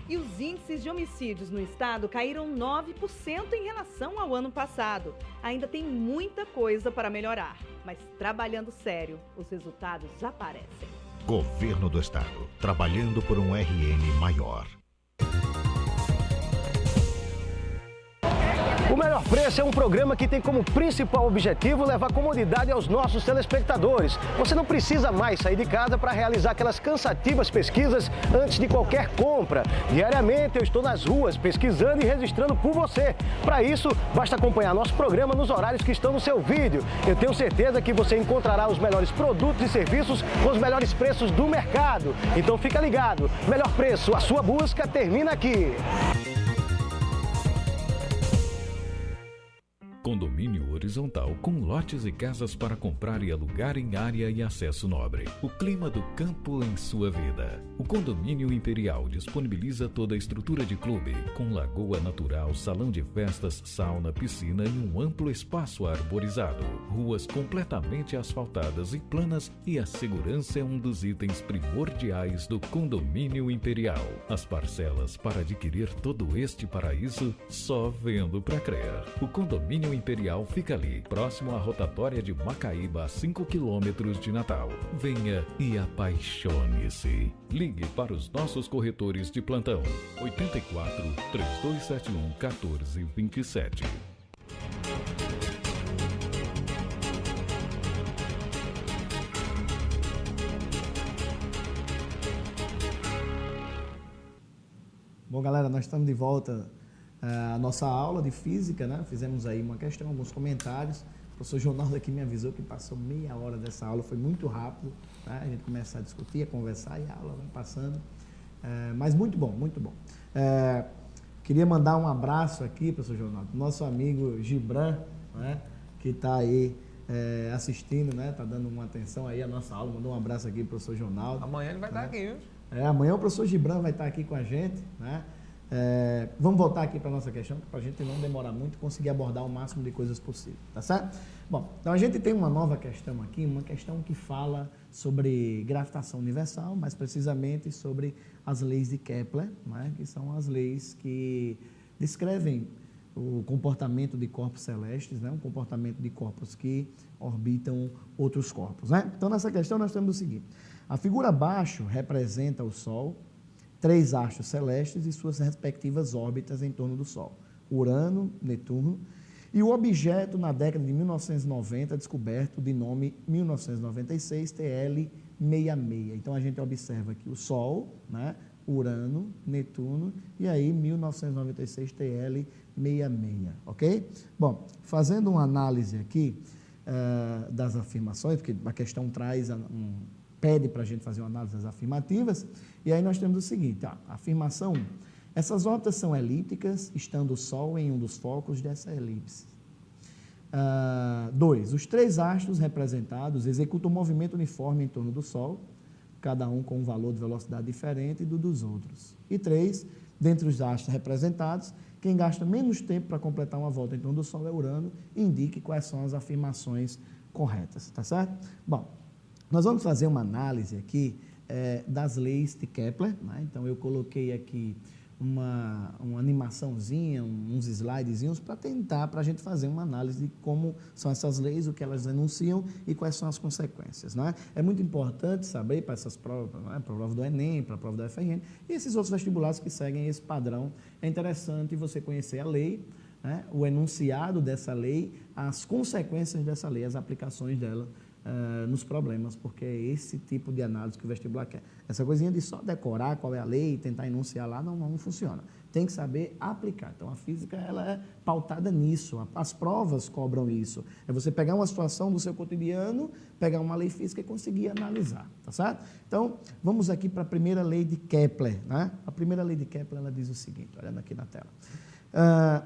E os índices de homicídios no estado caíram 9% em relação ao ano passado. Ainda tem muita coisa para melhorar, mas trabalhando sério, os resultados aparecem. Governo do Estado, trabalhando por um RN maior. O Melhor Preço é um programa que tem como principal objetivo levar comodidade aos nossos telespectadores. Você não precisa mais sair de casa para realizar aquelas cansativas pesquisas antes de qualquer compra. Diariamente eu estou nas ruas pesquisando e registrando por você. Para isso, basta acompanhar nosso programa nos horários que estão no seu vídeo. Eu tenho certeza que você encontrará os melhores produtos e serviços com os melhores preços do mercado. Então fica ligado. Melhor Preço, a sua busca termina aqui. Condomínio horizontal com lotes e casas para comprar e alugar em área e acesso nobre. O clima do campo em sua vida. O Condomínio Imperial disponibiliza toda a estrutura de clube, com lagoa natural, salão de festas, sauna, piscina e um amplo espaço arborizado. Ruas completamente asfaltadas e planas, e a segurança é um dos itens primordiais do Condomínio Imperial. As parcelas para adquirir todo este paraíso, só vendo para crer. O Condomínio Imperial fica ali, próximo à rotatória de Macaíba, a 5 quilômetros de Natal. Venha e apaixone-se. Ligue para os nossos corretores de plantão. 84 3271 1427. Bom, galera, nós estamos de volta à nossa aula de física, né? Fizemos aí uma questão, alguns comentários. O professor Ronaldo aqui me avisou que passou meia hora dessa aula, foi muito rápido, né? A gente começa a discutir, a conversar e a aula vai passando. Mas muito bom, muito bom. Queria mandar um abraço aqui, professor Ronaldo, nosso amigo Gibran, né? Que está aí assistindo, né? Está dando uma atenção aí à nossa aula. Mandou um abraço aqui para o professor Ronaldo. Amanhã ele vai estar aqui, viu? Amanhã o professor Gibran vai estar aqui com a gente, né? Vamos voltar aqui para a nossa questão, para a gente não demorar muito e conseguir abordar o máximo de coisas possível, tá certo? Bom, então a gente tem uma nova questão aqui, uma questão que fala sobre gravitação universal, mais precisamente sobre as leis de Kepler, né? Que são as leis que descrevem o comportamento de corpos celestes, né? O comportamento de corpos que orbitam outros corpos, né? Então nessa questão nós temos o seguinte: a figura abaixo representa o Sol, 3 astros celestes e suas respectivas órbitas em torno do Sol, Urano, Netuno, e o objeto na década de 1990 descoberto de nome 1996 TL66. Então a gente observa aqui o Sol, né, Urano, Netuno e aí 1996 TL66, ok? Bom, fazendo uma análise aqui das afirmações, porque a questão traz pede para a gente fazer uma análise das afirmativas, e aí nós temos o seguinte, afirmação 1, essas órbitas são elípticas, estando o Sol em um dos focos dessa elipse. 2, os 3 astros representados executam um movimento uniforme em torno do Sol, cada um com um valor de velocidade diferente dos outros. E 3, dentre os astros representados, quem gasta menos tempo para completar uma volta em torno do Sol é Urano, indique quais são as afirmações corretas, tá certo? Bom, nós vamos fazer uma análise aqui das leis de Kepler, né? Então eu coloquei aqui uma animaçãozinha, uns slidezinhos para a gente fazer uma análise de como são essas leis, o que elas enunciam e quais são as consequências, né? É muito importante saber para essas provas, né? Para a prova do Enem, para a prova do FRN e esses outros vestibulares que seguem esse padrão. É interessante você conhecer a lei, né? O enunciado dessa lei, as consequências dessa lei, as aplicações dela nos problemas, porque é esse tipo de análise que o vestibular quer. Essa coisinha de só decorar qual é a lei e tentar enunciar lá não funciona. Tem que saber aplicar. Então, a física ela é pautada nisso. As provas cobram isso. É você pegar uma situação do seu cotidiano, pegar uma lei física e conseguir analisar, tá certo? Então, vamos aqui para a primeira lei de Kepler, né? A primeira lei de Kepler, ela diz o seguinte, olhando aqui na tela.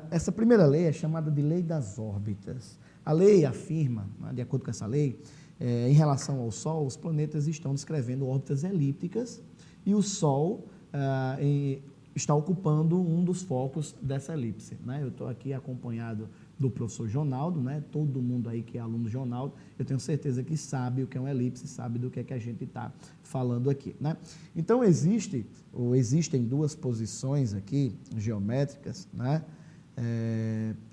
Essa primeira lei é chamada de lei das órbitas. A lei afirma, né, de acordo com essa lei, em relação ao Sol, os planetas estão descrevendo órbitas elípticas e o Sol está ocupando um dos focos dessa elipse, né? Eu estou aqui acompanhado do professor Jonaldo, né? Todo mundo aí que é aluno do Jonaldo, eu tenho certeza que sabe o que é uma elipse, sabe do que é que a gente está falando aqui, né? Então, existem duas posições aqui geométricas, né?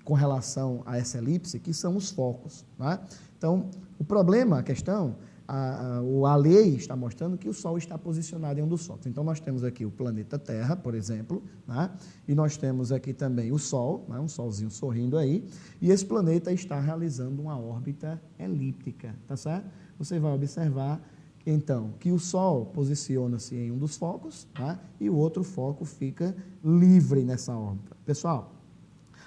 Com relação a essa elipse, que são os focos, né? Então, o problema, a questão, a lei está mostrando que o Sol está posicionado em um dos focos. Então, nós temos aqui o planeta Terra, por exemplo, né? E nós temos aqui também o Sol, né? Um solzinho sorrindo aí, e esse planeta está realizando uma órbita elíptica, tá certo? Você vai observar, então, que o Sol posiciona-se em um dos focos, tá? E o outro foco fica livre nessa órbita. Pessoal,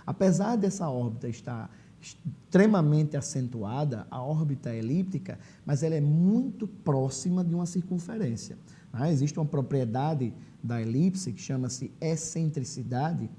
apesar dessa órbita estar extremamente acentuada, a órbita elíptica, mas ela é muito próxima de uma circunferência, né? Existe uma propriedade da elipse que chama-se excentricidade,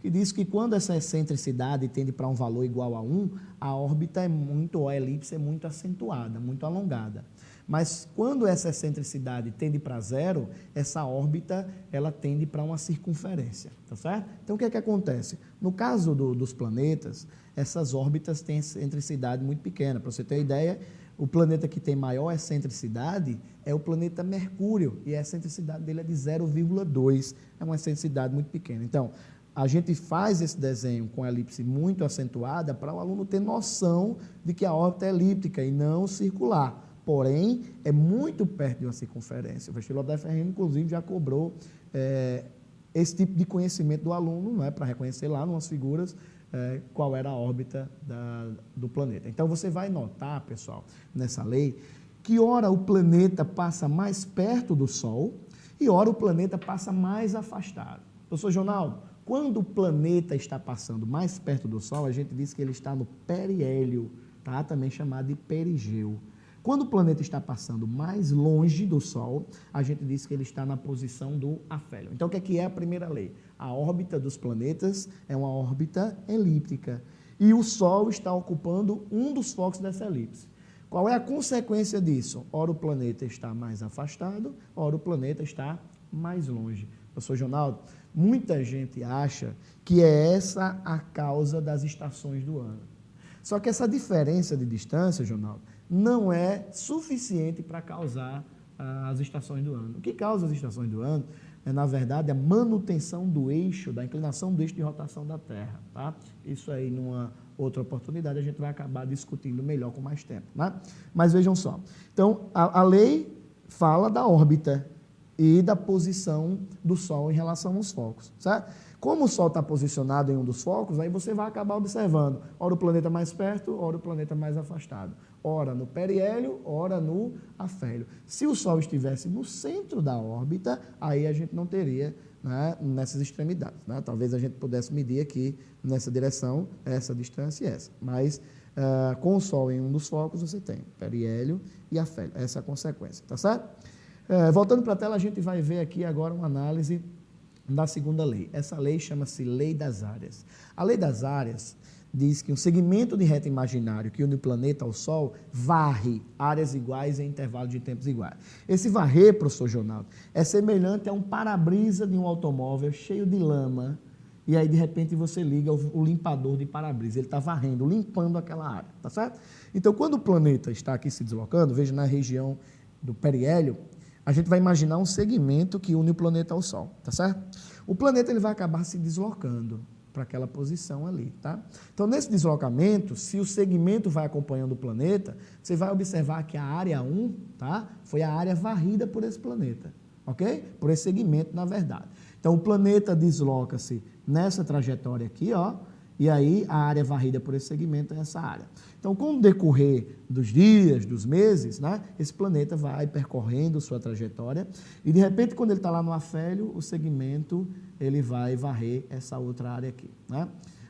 que diz que quando essa excentricidade tende para um valor igual a 1, a órbita a elipse é muito acentuada, muito alongada. Mas quando essa excentricidade tende para 0, essa órbita ela tende para uma circunferência, tá certo? Então, o que é que acontece? No caso dos planetas, essas órbitas têm excentricidade muito pequena. Para você ter ideia, o planeta que tem maior excentricidade é o planeta Mercúrio, e a excentricidade dele é de 0,2, é uma excentricidade muito pequena. Então, a gente faz esse desenho com a elipse muito acentuada para o aluno ter noção de que a órbita é elíptica e não circular. Porém, é muito perto de uma circunferência. O vestibular da FRN, inclusive, já cobrou esse tipo de conhecimento do aluno, não é, para reconhecer lá, umas figuras, qual era a órbita do planeta. Então, você vai notar, pessoal, nessa lei, que ora o planeta passa mais perto do Sol e ora o planeta passa mais afastado. Professor Jonaldo, quando o planeta está passando mais perto do Sol, a gente diz que ele está no periélio, tá? Também chamado de perigeu. Quando o planeta está passando mais longe do Sol, a gente diz que ele está na posição do afélio. Então, o que é a primeira lei? A órbita dos planetas é uma órbita elíptica. E o Sol está ocupando um dos focos dessa elipse. Qual é a consequência disso? Ora o planeta está mais afastado, ora o planeta está mais longe. Professor Jonaldo, muita gente acha que é essa a causa das estações do ano. Só que essa diferença de distância, Jonaldo, não é suficiente para causar as estações do ano. O que causa as estações do ano é, na verdade, a manutenção do eixo, da inclinação do eixo de rotação da Terra, tá? Isso aí, numa outra oportunidade, a gente vai acabar discutindo melhor com mais tempo, né? Mas vejam só. Então, a lei fala da órbita e da posição do Sol em relação aos focos, certo? Como o Sol está posicionado em um dos focos, aí você vai acabar observando, ora o planeta mais perto, ora o planeta mais afastado. Ora no periélio, ora no afélio. Se o Sol estivesse no centro da órbita, aí a gente não teria, né, nessas extremidades, né? Talvez a gente pudesse medir aqui nessa direção, essa distância e essa. Mas com o Sol em um dos focos, você tem periélio e afélio. Essa é a consequência, tá certo? Voltando para a tela, a gente vai ver aqui agora uma análise da segunda lei. Essa lei chama-se Lei das Áreas. A Lei das Áreas diz que um segmento de reta imaginário que une o planeta ao Sol varre áreas iguais em intervalos de tempos iguais. Esse varrer, professor Jonaldo, é semelhante a um para-brisa de um automóvel cheio de lama, e aí de repente você liga o limpador de para-brisa, ele está varrendo, limpando aquela área, tá certo? Então, quando o planeta está aqui se deslocando, veja na região do periélio, a gente vai imaginar um segmento que une o planeta ao Sol, tá certo? O planeta ele vai acabar se deslocando para aquela posição ali, tá? Então, nesse deslocamento, se o segmento vai acompanhando o planeta, você vai observar que a área 1, tá? Foi a área varrida por esse planeta, ok? Por esse segmento, na verdade. Então, o planeta desloca-se nessa trajetória aqui, ó, e aí a área varrida por esse segmento é essa área. Então, com o decorrer dos dias, dos meses, né, esse planeta vai percorrendo sua trajetória e, de repente, quando ele está lá no afélio, o segmento ele vai varrer essa outra área aqui, né?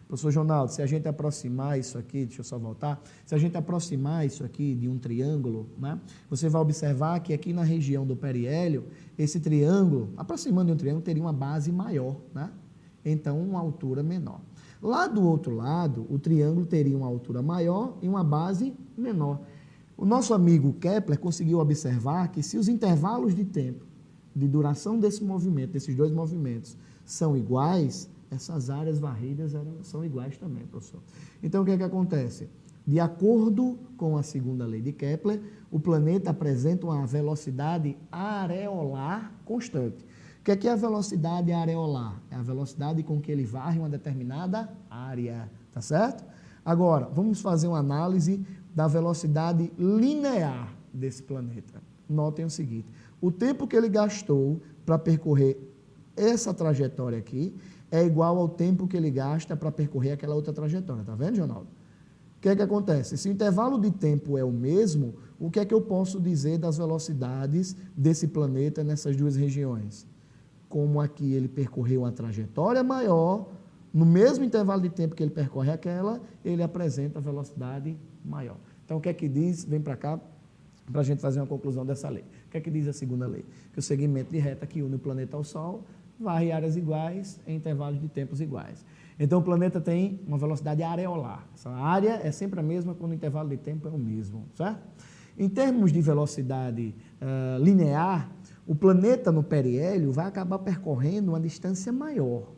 Professor Jonaldo, se a gente aproximar isso aqui, deixa eu só voltar, se a gente aproximar isso aqui de um triângulo, né, você vai observar que aqui na região do periélio, esse triângulo, aproximando de um triângulo, teria uma base maior, né? Então, uma altura menor. Lá do outro lado, o triângulo teria uma altura maior e uma base menor. O nosso amigo Kepler conseguiu observar que se os intervalos de tempo, de duração desse movimento, desses dois movimentos, são iguais, essas áreas varridas são iguais também, professor. Então, o que é que acontece? De acordo com a segunda lei de Kepler, o planeta apresenta uma velocidade areolar constante. O que é a velocidade areolar? É a velocidade com que ele varre uma determinada área, tá certo? Agora, vamos fazer uma análise da velocidade linear desse planeta. Notem o seguinte, o tempo que ele gastou para percorrer essa trajetória aqui é igual ao tempo que ele gasta para percorrer aquela outra trajetória, tá vendo, Jonaldo? O que é que acontece? Se o intervalo de tempo é o mesmo, o que é que eu posso dizer das velocidades desse planeta nessas duas regiões? Como aqui ele percorreu uma trajetória maior, no mesmo intervalo de tempo que ele percorre aquela, ele apresenta velocidade maior. Então, o que é que diz? Vem para cá, para a gente fazer uma conclusão dessa lei. O que é que diz a segunda lei? Que o segmento de reta que une o planeta ao Sol varre áreas iguais em intervalos de tempos iguais. Então, o planeta tem uma velocidade areolar. Essa área é sempre a mesma quando o intervalo de tempo é o mesmo, certo? Em termos de velocidade linear, o planeta no periélio vai acabar percorrendo uma distância maior,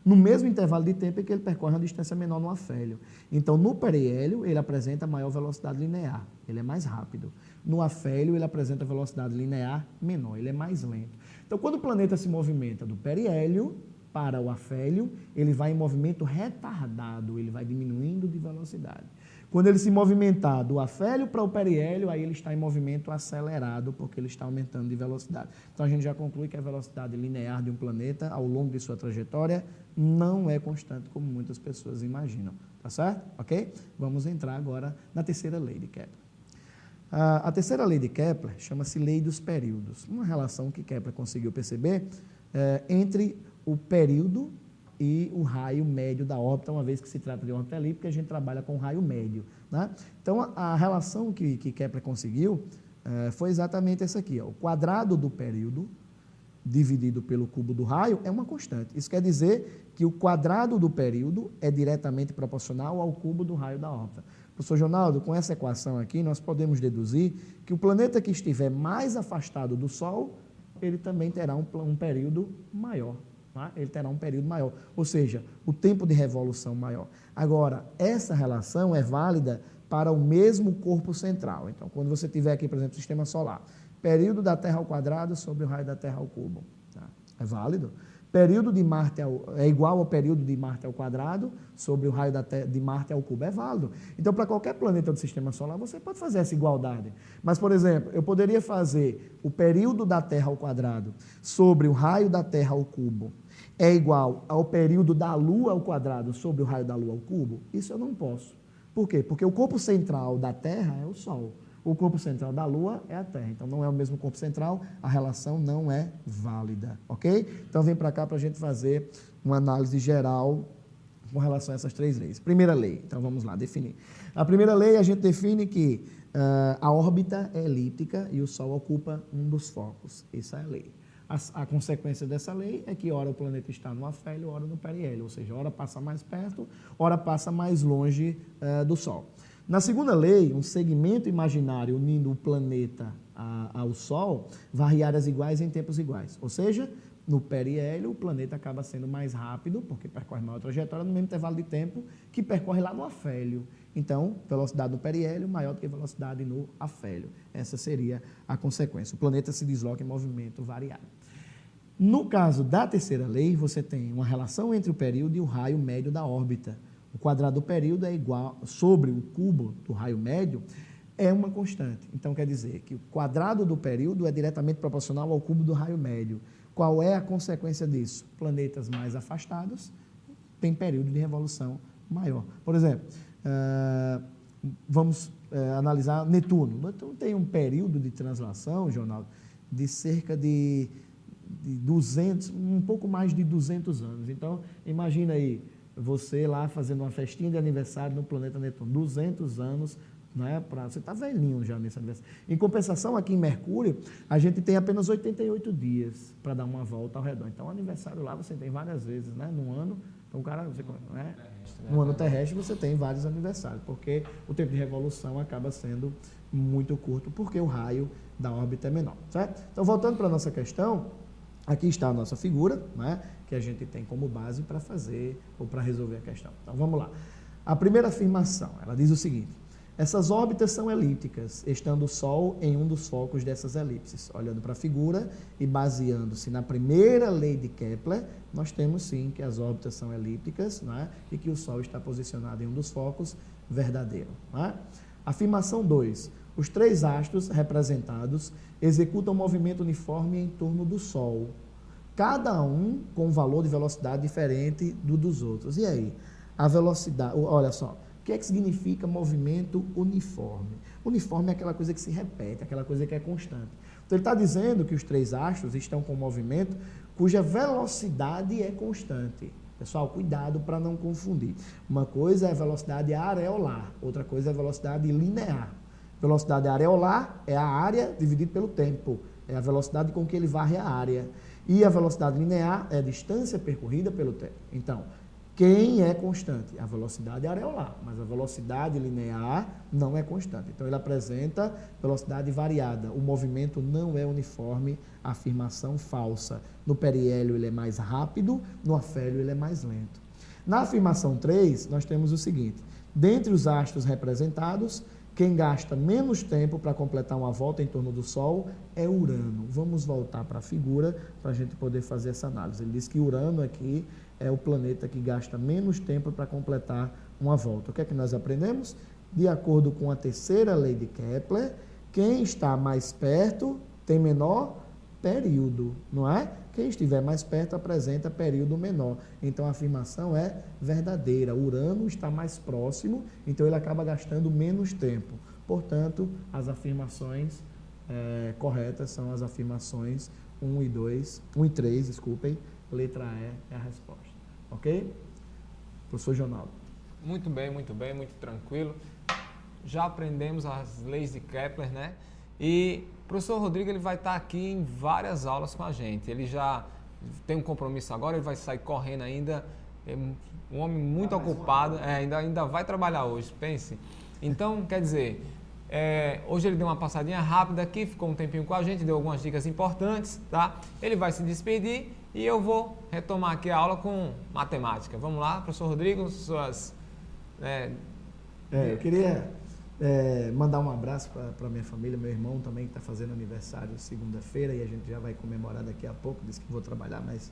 no mesmo intervalo de tempo em que ele percorre uma distância menor no afélio. Então, no periélio, ele apresenta maior velocidade linear, ele é mais rápido. No afélio, ele apresenta velocidade linear menor, ele é mais lento. Então, quando o planeta se movimenta do periélio para o afélio, ele vai em movimento retardado, ele vai diminuindo de velocidade. Quando ele se movimentar do afélio para o periélio, aí ele está em movimento acelerado, porque ele está aumentando de velocidade. Então, a gente já conclui que a velocidade linear de um planeta, ao longo de sua trajetória, não é constante, como muitas pessoas imaginam. Tá certo? Ok? Vamos entrar agora na terceira lei de Kepler. A terceira lei de Kepler chama-se lei dos períodos. Uma relação que Kepler conseguiu perceber entre o período e o raio médio da órbita, uma vez que se trata de órbita elíptica, a gente trabalha com o raio médio, né? Então, a relação que Kepler conseguiu foi exatamente essa aqui, ó. O quadrado do período dividido pelo cubo do raio é uma constante. Isso quer dizer que o quadrado do período é diretamente proporcional ao cubo do raio da órbita. Professor Jonaldo, com essa equação aqui, nós podemos deduzir que o planeta que estiver mais afastado do Sol, ele também terá um período maior. Ele terá um período maior, ou seja, o tempo de revolução maior. Agora, essa relação é válida para o mesmo corpo central. Então, quando você tiver aqui, por exemplo, o sistema solar, período da Terra ao quadrado sobre o raio da Terra ao cubo, tá? É válido. Período de Marte é igual ao período de Marte ao quadrado sobre o raio de Marte ao cubo, é válido. Então, para qualquer planeta do sistema solar, você pode fazer essa igualdade. Mas, por exemplo, eu poderia fazer o período da Terra ao quadrado sobre o raio da Terra ao cubo é igual ao período da Lua ao quadrado sobre o raio da Lua ao cubo? Isso eu não posso. Por quê? Porque o corpo central da Terra é o Sol. O corpo central da Lua é a Terra. Então, não é o mesmo corpo central, a relação não é válida, ok? Então, vem para cá para a gente fazer uma análise geral com relação a essas três leis. Primeira lei, então vamos lá, definir. A primeira lei, a gente define que a órbita é elíptica e o Sol ocupa um dos focos. Essa é a lei. A consequência dessa lei é que ora o planeta está no afélio, ora no periélio, ou seja, ora passa mais perto, ora passa mais longe do Sol. Na segunda lei, um segmento imaginário unindo o planeta ao Sol varre áreas iguais em tempos iguais, ou seja, no periélio, o planeta acaba sendo mais rápido, porque percorre maior trajetória no mesmo intervalo de tempo que percorre lá no afélio. Então, velocidade no periélio maior do que velocidade no afélio. Essa seria a consequência. O planeta se desloca em movimento variado. No caso da terceira lei, você tem uma relação entre o período e o raio médio da órbita. O quadrado do período é igual sobre o cubo do raio médio, é uma constante. Então, quer dizer que o quadrado do período é diretamente proporcional ao cubo do raio médio. Qual é a consequência disso? Planetas mais afastados têm período de revolução maior. Por exemplo, vamos analisar Netuno. Netuno tem um período de translação, Ronaldo, de cerca de 200, um pouco mais de 200 anos. Então, imagina aí, você lá fazendo uma festinha de aniversário no planeta Netuno, 200 anos, né, você está velhinho já nesse aniversário. Em compensação, aqui em Mercúrio, a gente tem apenas 88 dias para dar uma volta ao redor. Então, o aniversário lá você tem várias vezes, né, num ano. Então, o cara, no ano terrestre você tem vários aniversários, porque o tempo de revolução acaba sendo muito curto, porque o raio da órbita é menor, certo? Então, voltando para a nossa questão, aqui está a nossa figura, né, que a gente tem como base para fazer ou para resolver a questão. Então, vamos lá. A primeira afirmação, ela diz o seguinte: essas órbitas são elípticas, estando o Sol em um dos focos dessas elipses. Olhando para a figura e baseando-se na primeira lei de Kepler, nós temos sim que as órbitas são elípticas, né, e que o Sol está posicionado em um dos focos verdadeiro. Né? Afirmação 2. Os três astros representados executam um movimento uniforme em torno do Sol, cada um com um valor de velocidade diferente do dos outros. E aí? A velocidade, olha só. O que é que significa movimento uniforme? Uniforme é aquela coisa que se repete, aquela coisa que é constante. Então, ele está dizendo que os três astros estão com um movimento cuja velocidade é constante. Pessoal, cuidado para não confundir. Uma coisa é a velocidade areolar, outra coisa é a velocidade linear. Velocidade areolar é a área dividida pelo tempo, é a velocidade com que ele varre a área. E a velocidade linear é a distância percorrida pelo tempo. Então, quem é constante? A velocidade areolar, mas a velocidade linear não é constante. Então, ele apresenta velocidade variada. O movimento não é uniforme, afirmação falsa. No periélio ele é mais rápido, no afélio ele é mais lento. Na afirmação 3, nós temos o seguinte: dentre os astros representados, quem gasta menos tempo para completar uma volta em torno do Sol é Urano. Vamos voltar para a figura para a gente poder fazer essa análise. Ele diz que Urano aqui é o planeta que gasta menos tempo para completar uma volta. O que é que nós aprendemos? De acordo com a terceira lei de Kepler, quem está mais perto tem menor período, não é? Quem estiver mais perto apresenta período menor. Então, a afirmação é verdadeira. Urano está mais próximo, então ele acaba gastando menos tempo. Portanto, as afirmações corretas são as afirmações 1 e 3, desculpem. Letra E é a resposta. Ok? Professor Ronaldo. Muito bem, muito tranquilo. Já aprendemos as leis de Kepler, né? E o professor Rodrigo ele vai estar aqui em várias aulas com a gente. Ele já tem um compromisso agora, ele vai sair correndo ainda. É um homem muito ocupado, ainda vai trabalhar hoje, pense. Então, quer dizer, hoje ele deu uma passadinha rápida aqui, ficou um tempinho com a gente, deu algumas dicas importantes, tá? Ele vai se despedir e eu vou retomar aqui a aula com matemática. Vamos lá, professor Rodrigo, suas... eu queria mandar um abraço para minha família, meu irmão também que está fazendo aniversário segunda-feira e a gente já vai comemorar daqui a pouco, disse que vou trabalhar, mas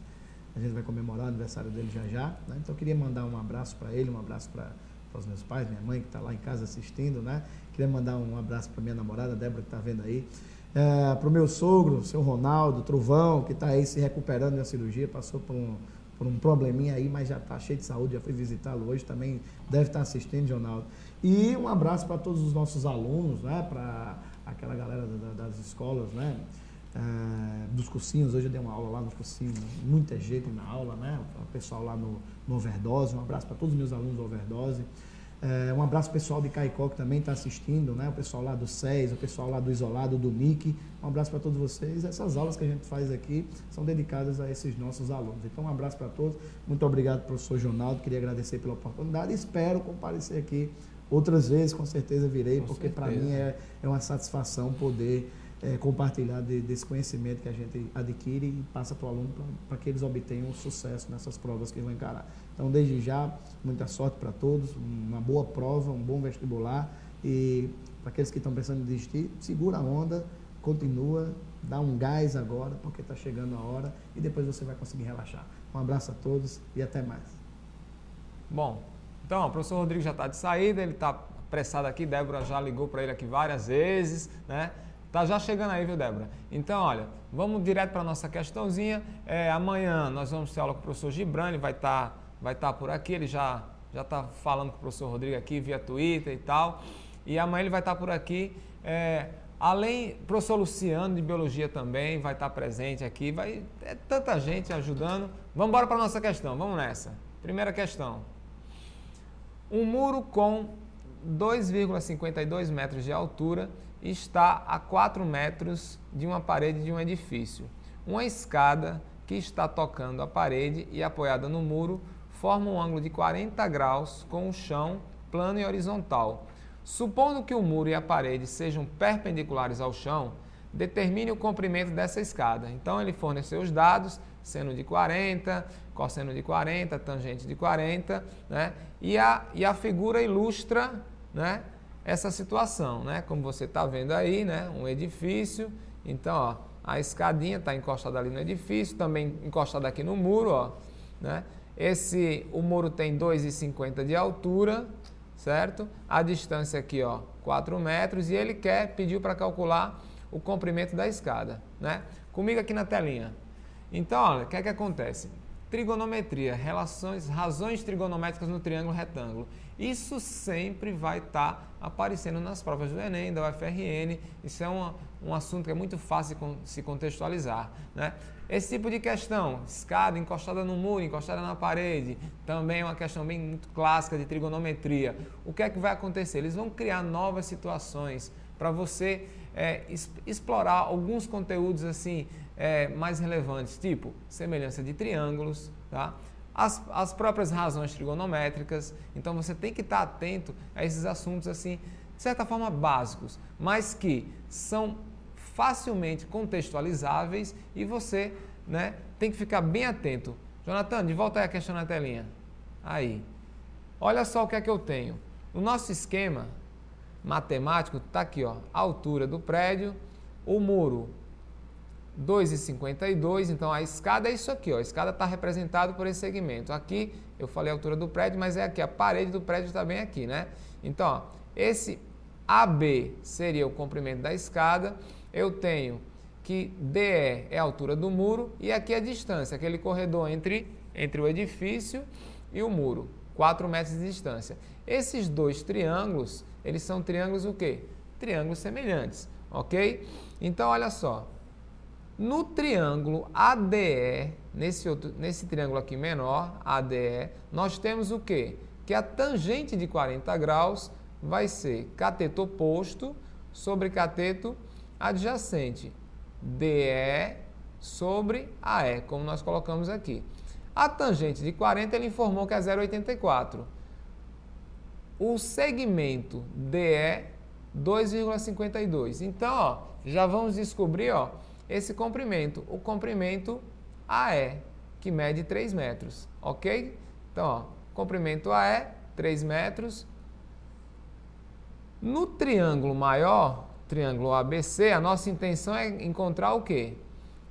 a gente vai comemorar o aniversário dele já, né? Então eu queria mandar um abraço para ele, um abraço para os meus pais, minha mãe que está lá em casa assistindo, né? Queria mandar um abraço para minha namorada, Débora, que está vendo aí. Para o meu sogro, o seu Ronaldo, Trovão, que está aí se recuperando da cirurgia, passou por um probleminha aí, mas já está cheio de saúde, já fui visitá-lo hoje, também deve estar assistindo, Ronaldo. E um abraço para todos os nossos alunos, né? Para aquela galera das escolas, né? Dos cursinhos, hoje eu dei uma aula lá no cursinho, muita gente na aula, né? O pessoal lá no Overdose, um abraço para todos os meus alunos do Overdose. Um abraço pessoal de Caicó que também está assistindo, né? O pessoal lá do SES, o pessoal lá do Isolado, do NIC. Um abraço para todos vocês. Essas aulas que a gente faz aqui são dedicadas a esses nossos alunos. Então, um abraço para todos. Muito obrigado, professor Jonaldo. Queria agradecer pela oportunidade. Espero comparecer aqui outras vezes, com certeza virei, porque para mim é uma satisfação poder compartilhar desse conhecimento que a gente adquire e passa para o aluno para que eles obtenham sucesso nessas provas que vão encarar. Então, desde já, muita sorte para todos, uma boa prova, um bom vestibular e para aqueles que estão pensando em desistir, segura a onda, continua, dá um gás agora, porque está chegando a hora e depois você vai conseguir relaxar. Um abraço a todos e até mais. Bom, então, o professor Rodrigo já está de saída, ele está apressado aqui, Débora já ligou para ele aqui várias vezes, né? Tá já chegando aí, viu, Débora? Então, olha, vamos direto para a nossa questãozinha. Amanhã nós vamos ter aula com o professor Gibran, ele vai tá por aqui, ele já está falando com o professor Rodrigo aqui via Twitter e tal. E amanhã ele vai estar por aqui. Além, o professor Luciano de Biologia também vai estar presente aqui. Tanta gente ajudando. Vamos embora para a nossa questão, vamos nessa. Primeira questão. Um muro com 2,52 metros de altura está a 4 metros de uma parede de um edifício. Uma escada que está tocando a parede e apoiada no muro forma um ângulo de 40 graus com o chão plano e horizontal. Supondo que o muro e a parede sejam perpendiculares ao chão, determine o comprimento dessa escada. Então ele forneceu os dados, seno de 40, cosseno de 40, tangente de 40, né? E a figura ilustra, né, essa situação, né? Como você está vendo aí, né? Um edifício. Então, ó, a escadinha está encostada ali no edifício, também encostada aqui no muro, ó, né? O muro tem 2,50 de altura, certo? A distância aqui, ó, 4 metros, e ele pediu para calcular o comprimento da escada, né? Comigo aqui na telinha. Então, olha, o que é que acontece? Trigonometria, razões trigonométricas no triângulo retângulo. Isso sempre vai estar aparecendo nas provas do Enem, da UFRN. Isso é um assunto que é muito fácil de se contextualizar, né? Esse tipo de questão, escada encostada no muro, encostada na parede, também é uma questão bem muito clássica de trigonometria. O que é que vai acontecer? Eles vão criar novas situações para você explorar alguns conteúdos assim mais relevantes, tipo semelhança de triângulos, tá? As próprias razões trigonométricas. Então você tem que estar atento a esses assuntos assim, de certa forma básicos, mas que são facilmente contextualizáveis e você, né, tem que ficar bem atento. Jonathan, de volta aí a questão na telinha. Aí. Olha só o que é que eu tenho. No nosso esquema matemático, está aqui, ó, a altura do prédio, o muro 2,52, então a escada é isso aqui, ó, a escada está representada por esse segmento. Aqui eu falei a altura do prédio, mas é aqui, a parede do prédio está bem aqui, né? Então, ó, esse AB seria o comprimento da escada, eu tenho que DE é a altura do muro e aqui a distância, aquele corredor entre o edifício e o muro, 4 metros de distância. Esses dois triângulos, eles são triângulos o quê? Triângulos semelhantes, ok? Então, olha só. No triângulo ADE, nesse triângulo aqui menor, ADE, nós temos o quê? Que a tangente de 40 graus vai ser cateto oposto sobre cateto adjacente. DE sobre AE, como nós colocamos aqui. A tangente de 40, ele informou que é 0,84. O segmento DE, 2,52. Então, ó, já vamos descobrir, ó, esse comprimento, o comprimento AE, que mede 3 metros, ok? Então, ó, comprimento AE, 3 metros. No triângulo maior, triângulo ABC, a nossa intenção é encontrar o quê?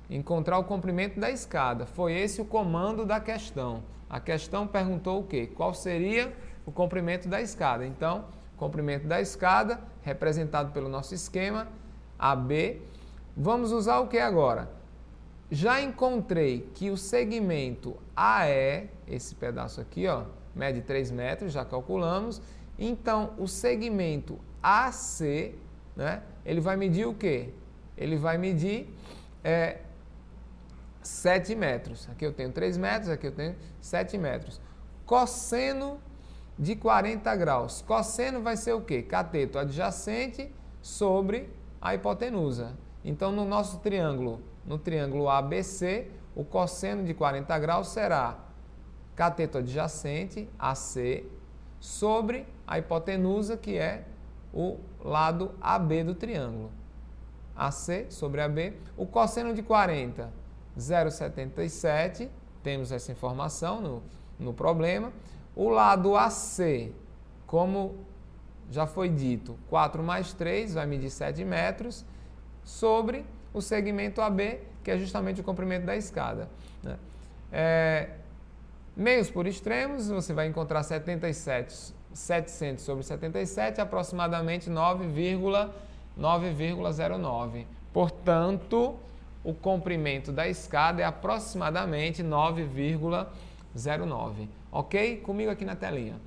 Encontrar o comprimento da escada. Foi esse o comando da questão. A questão perguntou o quê? Qual seria o comprimento da escada? Então, comprimento da escada, representado pelo nosso esquema, AB. Vamos usar o que agora? Já encontrei que o segmento AE, esse pedaço aqui, ó, mede 3 metros, já calculamos. Então, o segmento AC, né, ele vai medir o quê? Ele vai medir 7 metros. Aqui eu tenho 3 metros, aqui eu tenho 7 metros. Cosseno de 40 graus. Cosseno vai ser o quê? Cateto adjacente sobre a hipotenusa. Então, no nosso triângulo, no triângulo ABC, o cosseno de 40 graus será cateto adjacente, AC, sobre a hipotenusa, que é o lado AB do triângulo. AC sobre AB. O cosseno de 40, 0,77. Temos essa informação no problema. O lado AC, como já foi dito, 4 mais 3 vai medir 7 metros, sobre o segmento AB, que é justamente o comprimento da escada. Né? Meios por extremos, você vai encontrar 700 sobre 77, aproximadamente 9,09. Portanto, o comprimento da escada é aproximadamente 9,09. Ok? Comigo aqui na telinha.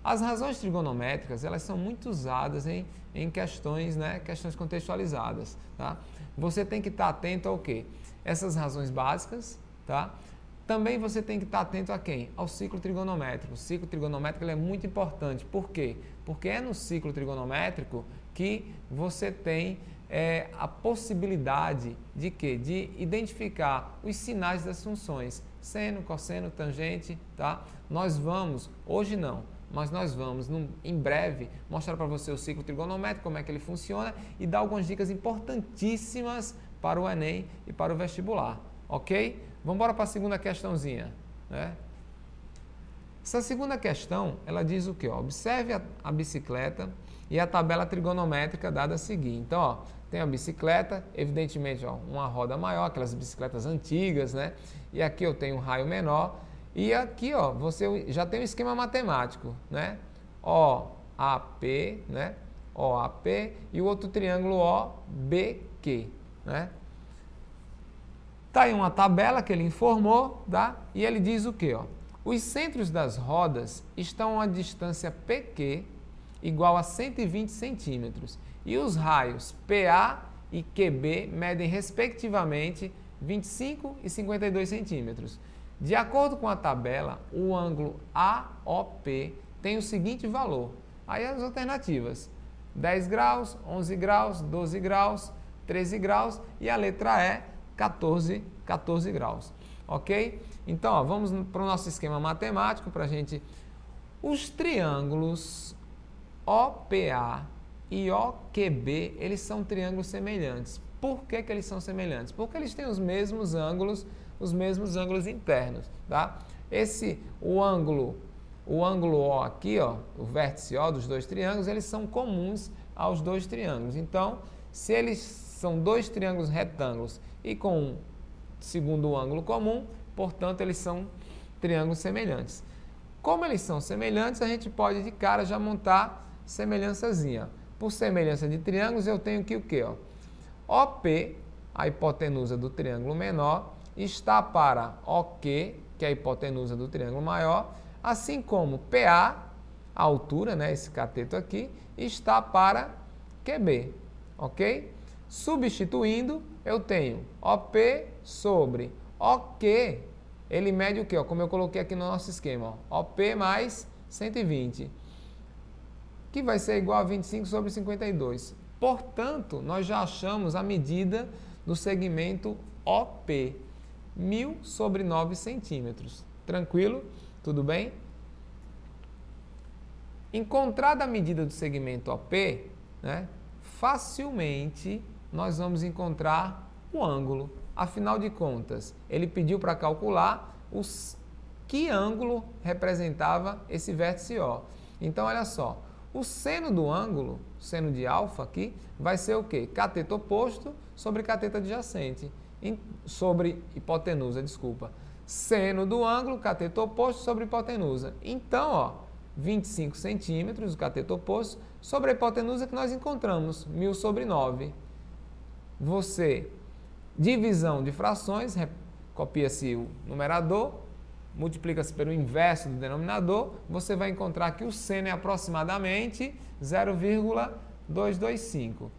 As razões trigonométricas, elas são muito usadas em questões, né, questões contextualizadas. Tá? Você tem que estar atento ao quê? Essas razões básicas, tá? Também você tem que estar atento a quem? Ao ciclo trigonométrico. O ciclo trigonométrico ele é muito importante. Por quê? Porque é no ciclo trigonométrico que você tem a possibilidade de quê? De identificar os sinais das funções. Seno, cosseno, tangente, tá? Nós vamos, hoje não, mas nós vamos em breve mostrar para você o ciclo trigonométrico, como é que ele funciona e dar algumas dicas importantíssimas para o Enem e para o vestibular, ok? Vamos embora para a segunda questãozinha, né? Essa segunda questão, ela diz o quê? Observe a bicicleta e a tabela trigonométrica dada a seguir. Então, ó, tem a bicicleta, evidentemente, ó, uma roda maior, aquelas bicicletas antigas, né? E aqui eu tenho um raio menor. E aqui, ó, você já tem um esquema matemático, né? OAP, né? OAP e o outro triângulo OBQ, né? Tá aí uma tabela que ele informou, tá? E ele diz o quê, ó? Os centros das rodas estão a distância PQ igual a 120 centímetros e os raios PA e QB medem respectivamente 25 e 52 centímetros. De acordo com a tabela, o ângulo AOP tem o seguinte valor. Aí as alternativas: 10 graus, 11 graus, 12 graus, 13 graus e a letra E, 14 graus. Ok? Então, ó, vamos para o nosso esquema matemático para a gente... Os triângulos OPA e OQB, eles são triângulos semelhantes. Por que eles são semelhantes? Porque eles têm os mesmos ângulos internos, tá? O ângulo O aqui, ó, o vértice O dos dois triângulos, eles são comuns aos dois triângulos. Então, se eles são dois triângulos retângulos e com um segundo ângulo comum, portanto, eles são triângulos semelhantes. Como eles são semelhantes, a gente pode de cara já montar semelhançazinha. Por semelhança de triângulos, eu tenho aqui o quê? Ó? OP, a hipotenusa do triângulo menor, está para OK, que é a hipotenusa do triângulo maior, assim como PA, a altura, né, esse cateto aqui, está para QB, ok? Substituindo, eu tenho OP sobre OK, ele mede o quê? Ó, como eu coloquei aqui no nosso esquema, ó, OP mais 120, que vai ser igual a 25 sobre 52. Portanto, nós já achamos a medida do segmento OP, 1000 sobre 9 centímetros. Tranquilo? Tudo bem? Encontrada a medida do segmento OP, né, facilmente nós vamos encontrar o ângulo. Afinal de contas, ele pediu para calcular que ângulo representava esse vértice O. Então, olha só, o seno do ângulo, seno de alfa aqui, vai ser o quê? Cateto oposto sobre cateto adjacente, sobre hipotenusa, desculpa. Seno do ângulo, cateto oposto sobre hipotenusa. Então, ó, 25 centímetros, o cateto oposto, sobre a hipotenusa que nós encontramos, 1000 sobre 9. Divisão de frações, copia-se o numerador, multiplica-se pelo inverso do denominador, você vai encontrar que o seno é aproximadamente 0,225.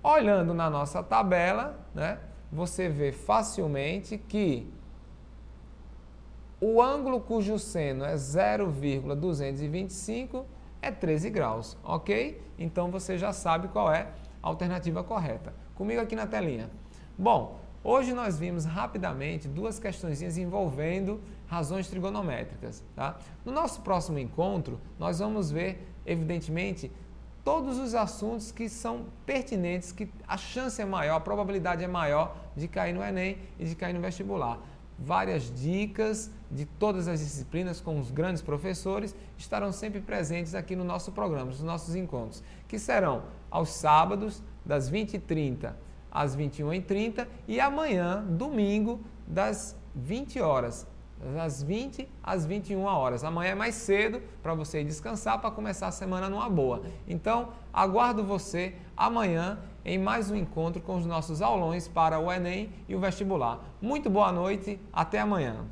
Olhando na nossa tabela, né, você vê facilmente que o ângulo cujo seno é 0,225 é 13 graus, ok? Então você já sabe qual é a alternativa correta. Comigo aqui na telinha. Bom, hoje nós vimos rapidamente duas questõezinhas envolvendo razões trigonométricas, tá? No nosso próximo encontro, nós vamos ver, evidentemente, todos os assuntos que são pertinentes, que a chance é maior, a probabilidade é maior de cair no Enem e de cair no vestibular. Várias dicas de todas as disciplinas com os grandes professores estarão sempre presentes aqui no nosso programa, nos nossos encontros, que serão aos sábados, das 20h30 às 21h30 e amanhã, domingo, das 20 horas. Das 20 às 21 horas. Amanhã é mais cedo para você ir descansar para começar a semana numa boa. Então, aguardo você amanhã em mais um encontro com os nossos aulões para o Enem e o vestibular. Muito boa noite, até amanhã.